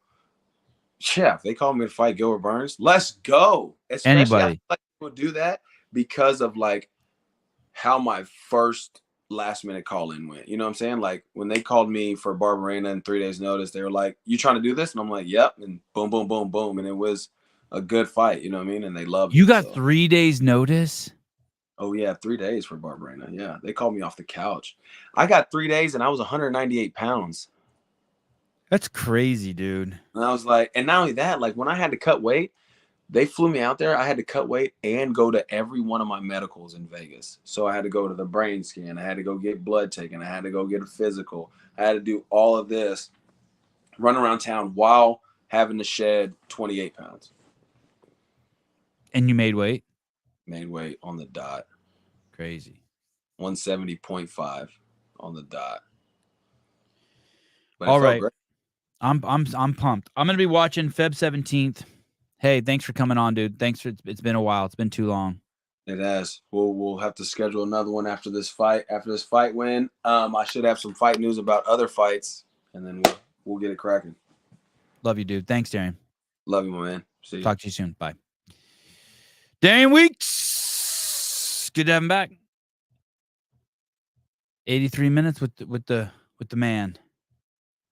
yeah, if they call me to fight Gilbert Burns, let's go. Especially, anybody. I feel like people do that because of like how my first last minute call in went. You know what I'm saying? Like when they called me for Barbarena in 3 days notice, they were like, you trying to do this? And I'm like, yep. And boom, boom, boom, boom. And it was a good fight. You know what I mean? And they loved it. You got 3 days notice? Oh yeah, 3 days for Barbarena. Yeah, they called me off the couch. I got 3 days and I was 198 pounds. That's crazy, dude. And I was like, and not only that, like when I had to cut weight, they flew me out there. I had to cut weight and go to every one of my medicals in Vegas. So I had to go to the brain scan. I had to go get blood taken. I had to go get a physical. I had to do all of this, run around town while having to shed 28 pounds. And you made weight? Made weight on the dot. Crazy. 170.5 on the dot. But all right. Great. I'm pumped. I'm going to be watching Feb 17th. Hey, thanks for coming on, dude. It's been a while. It's been too long. It has. We'll have to schedule another one after this fight. After this fight win, I should have some fight news about other fights, and then we'll get it cracking. Love you, dude. Thanks, Darian. Love you, my man. See you. Talk to you soon. Bye. Darian Weeks. Good to have him back. 83 minutes with the man.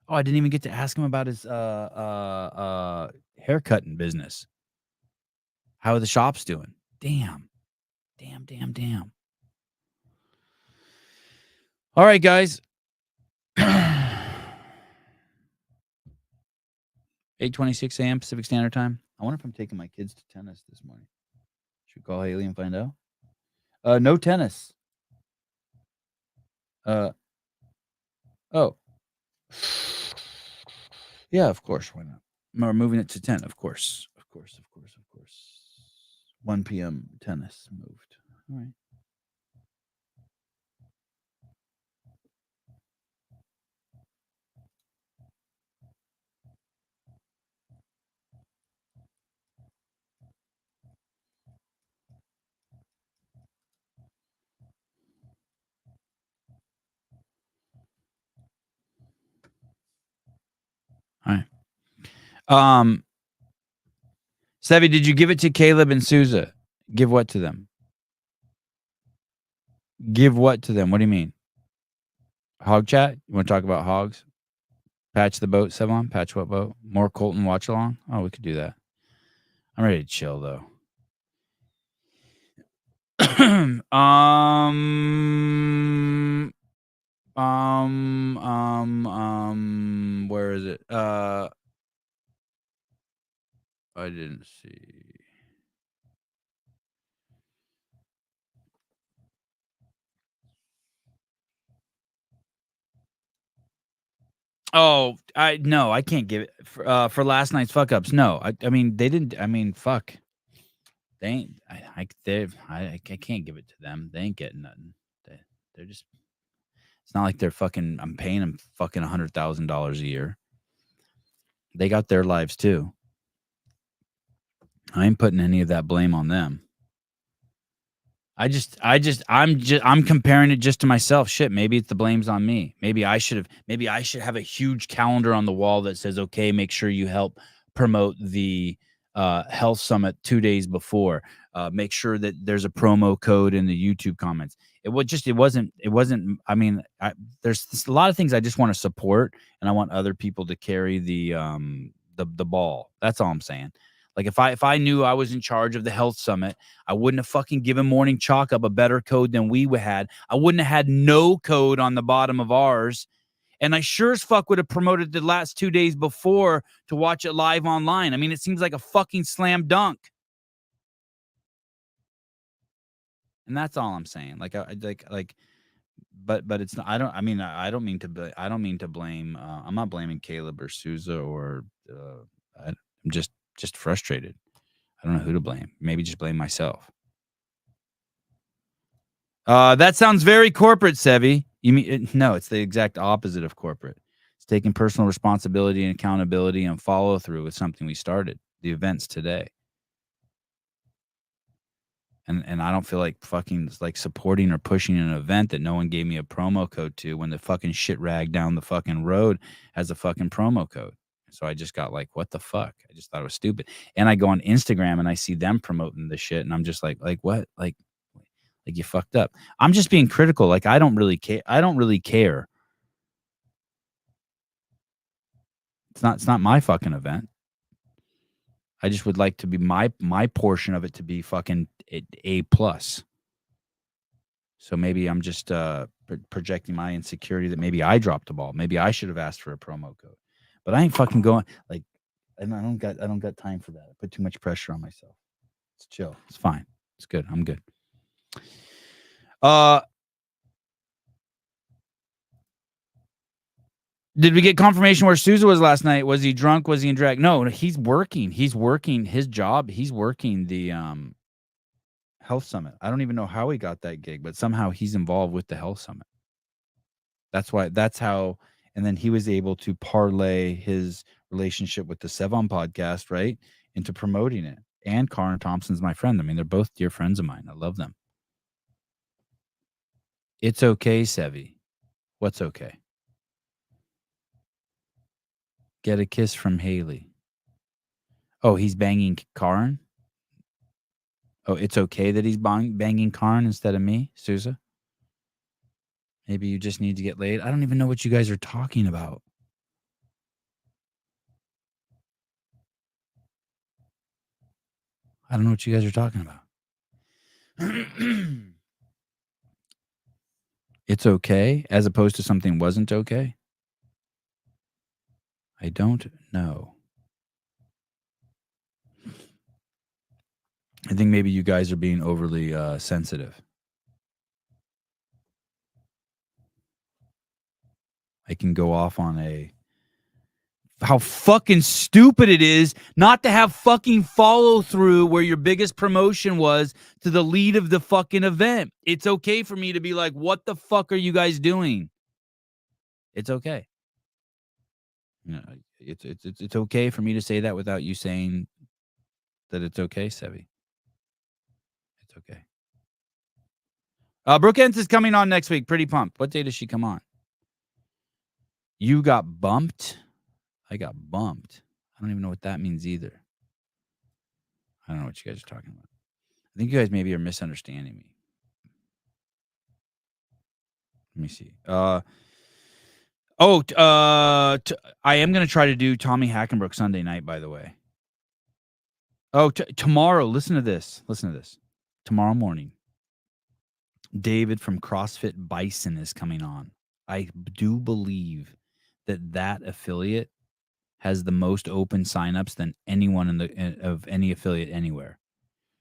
Oh, I didn't even get to ask him about his haircutting business. How are the shops doing? Damn. All right, guys. 8:26 a.m. Pacific Standard Time. I wonder if I'm taking my kids to tennis this morning. Should we call Haley and find out? No tennis. Oh. Yeah, of course. Why not? We're moving it to 10, of course. 1 p.m. tennis moved. All right. All right. Sevy, did you give it to Caleb and Souza? Give what to them? Give what to them? What do you mean? Hog chat? You want to talk about hogs? Patch the boat, Sevan? Patch what boat? More Colton watch along? Oh, we could do that. I'm ready to chill though. Where is it? I didn't see. Oh, I can't give it for last night's fuck ups. No, I mean they didn't. I mean, fuck. They ain't. I can't give it to them. They ain't getting nothing. They're just. It's not like they're fucking. I'm paying them fucking $100,000 a year. They got their lives too. I ain't putting any of that blame on them. I'm comparing it just to myself. Shit, maybe it's the blame's on me. Maybe I should have a huge calendar on the wall that says, okay, make sure you help promote the health summit 2 days before. Make sure that there's a promo code in the YouTube comments. It wasn't. I mean, there's a lot of things I just want to support, and I want other people to carry the ball. That's all I'm saying. Like if I knew I was in charge of the health summit, I wouldn't have fucking given Morning Chalk Up a better code than we had. I wouldn't have had no code on the bottom of ours. And I sure as fuck would have promoted the last 2 days before to watch it live online. I mean, it seems like a fucking slam dunk. And that's all I'm saying. But it's not, I don't mean to blame. I'm not blaming Caleb or Souza or I'm just frustrated. I don't know who to blame. Maybe just blame myself. That sounds very corporate, Sevy. You mean no? It's the exact opposite of corporate. It's taking personal responsibility and accountability and follow through with something we started. The events today. And I don't feel like fucking like supporting or pushing an event that no one gave me a promo code to when the fucking shit rag down the fucking road has a fucking promo code. So I just got like, what the fuck? I just thought it was stupid. And I go on Instagram and I see them promoting the shit. And I'm just like what? Like you fucked up. I'm just being critical. Like, I don't really care. It's not my fucking event. I just would like to be my portion of it to be fucking A+. So maybe I'm just projecting my insecurity that maybe I dropped the ball. Maybe I should have asked for a promo code. But I ain't fucking going like, and I don't got time for that. I put too much pressure on myself. It's chill. It's fine. It's good. I'm good. Did we get confirmation where Souza was last night? Was he drunk? Was he in drag? No, he's working. He's working his job. He's working the health summit. I don't even know how he got that gig, but somehow he's involved with the health summit. That's how. And then he was able to parlay his relationship with the Sevan podcast, right, into promoting it. And Conor Thompson's my friend. I mean, they're both dear friends of mine. I love them. It's okay, Sevy. What's okay? Get a kiss from Haley. Oh, he's banging Karin? Oh, it's okay that he's banging Karin instead of me, Souza? Maybe you just need to get laid. I don't even know what you guys are talking about. I don't know what you guys are talking about. It's okay as opposed to something wasn't okay? I don't know. I think maybe you guys are being overly sensitive. I can go off on how fucking stupid it is not to have fucking follow through where your biggest promotion was to the lead of the fucking event. It's okay for me to be like, what the fuck are you guys doing? It's okay. You know, it's okay for me to say that without you saying that it's okay, Sevi. It's okay. Brooke Hens is coming on next week. Pretty pumped. What day does she come on? You got bumped? I got bumped. I don't even know what that means either. I don't know what you guys are talking about. I think you guys maybe are misunderstanding me. Let me see. I am going to try to do Tommy Hackenbrook Sunday night, by the way. Oh, tomorrow. Listen to this. Tomorrow morning, David from CrossFit Bison is coming on. I do believe that affiliate has the most open signups than anyone of any affiliate anywhere.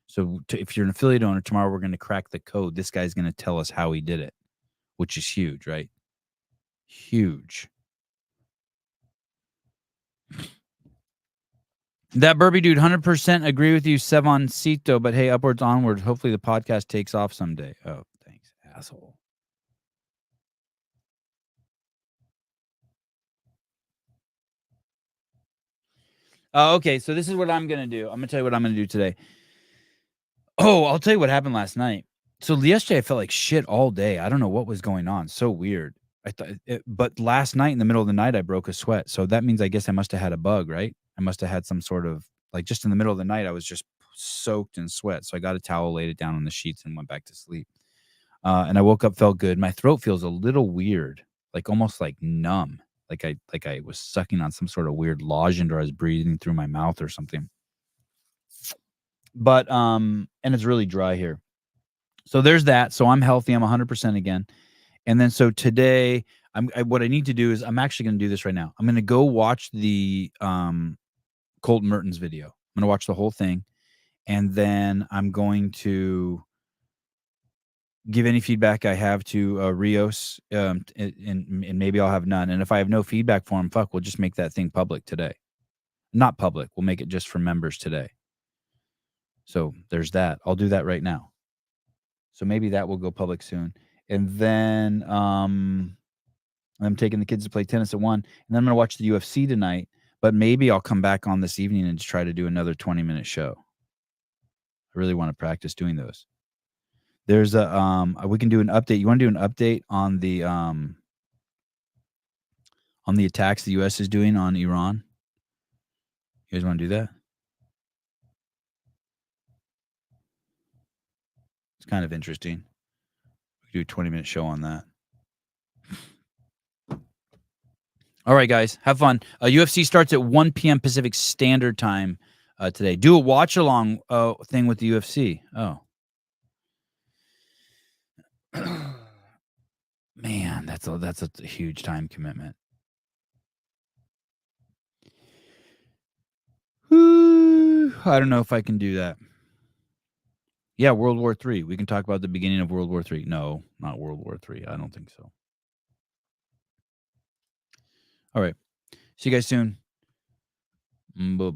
So if you're an affiliate owner, tomorrow we're going to crack the code. This guy's going to tell us how he did it, which is huge, right? Huge. That Burby dude, 100% agree with you, Sevancito, but hey, upwards, onwards. Hopefully the podcast takes off someday. Oh, thanks, asshole. Okay, so this is what I'm going to do. I'm going to tell you what I'm going to do today. Oh, I'll tell you what happened last night. So yesterday I felt like shit all day. I don't know what was going on. So weird. But last night in the middle of the night, I broke a sweat. So that means I guess I must have had a bug, right? I must have had some sort of, like, just in the middle of the night, I was just soaked in sweat. So I got a towel, laid it down on the sheets, and went back to sleep. And I woke up, felt good. My throat feels a little weird, like almost like numb. Like I was sucking on some sort of weird lozenge, or I was breathing through my mouth or something. But and it's really dry here. So there's that. So I'm healthy. I'm 100% again. And then so today, what I need to do is I'm actually going to do this right now. I'm going to go watch the Colton Mertens video. I'm going to watch the whole thing, and then I'm going to give any feedback I have to Rios, and maybe I'll have none. And if I have no feedback for him, we'll just make that thing public today. Not public. We'll make it just for members today. So there's that. I'll do that right now. So maybe that will go public soon. And then I'm taking the kids to play tennis at 1. And then I'm going to watch the UFC tonight. But maybe I'll come back on this evening and just try to do another 20-minute show. I really want to practice doing those. There's we can do an update. You want to do an update on the attacks the U.S. is doing on Iran? You guys want to do that? It's kind of interesting. We could do a 20-minute show on that. All right, guys, have fun. UFC starts at 1 p.m. Pacific Standard Time today. Do a watch-along thing with the UFC. Oh. Man, that's a huge time commitment. I don't know if I can do that. Yeah, World War III. We can talk about the beginning of World War III. No, not World War III. I don't think so. All right. See you guys soon. Bye-bye.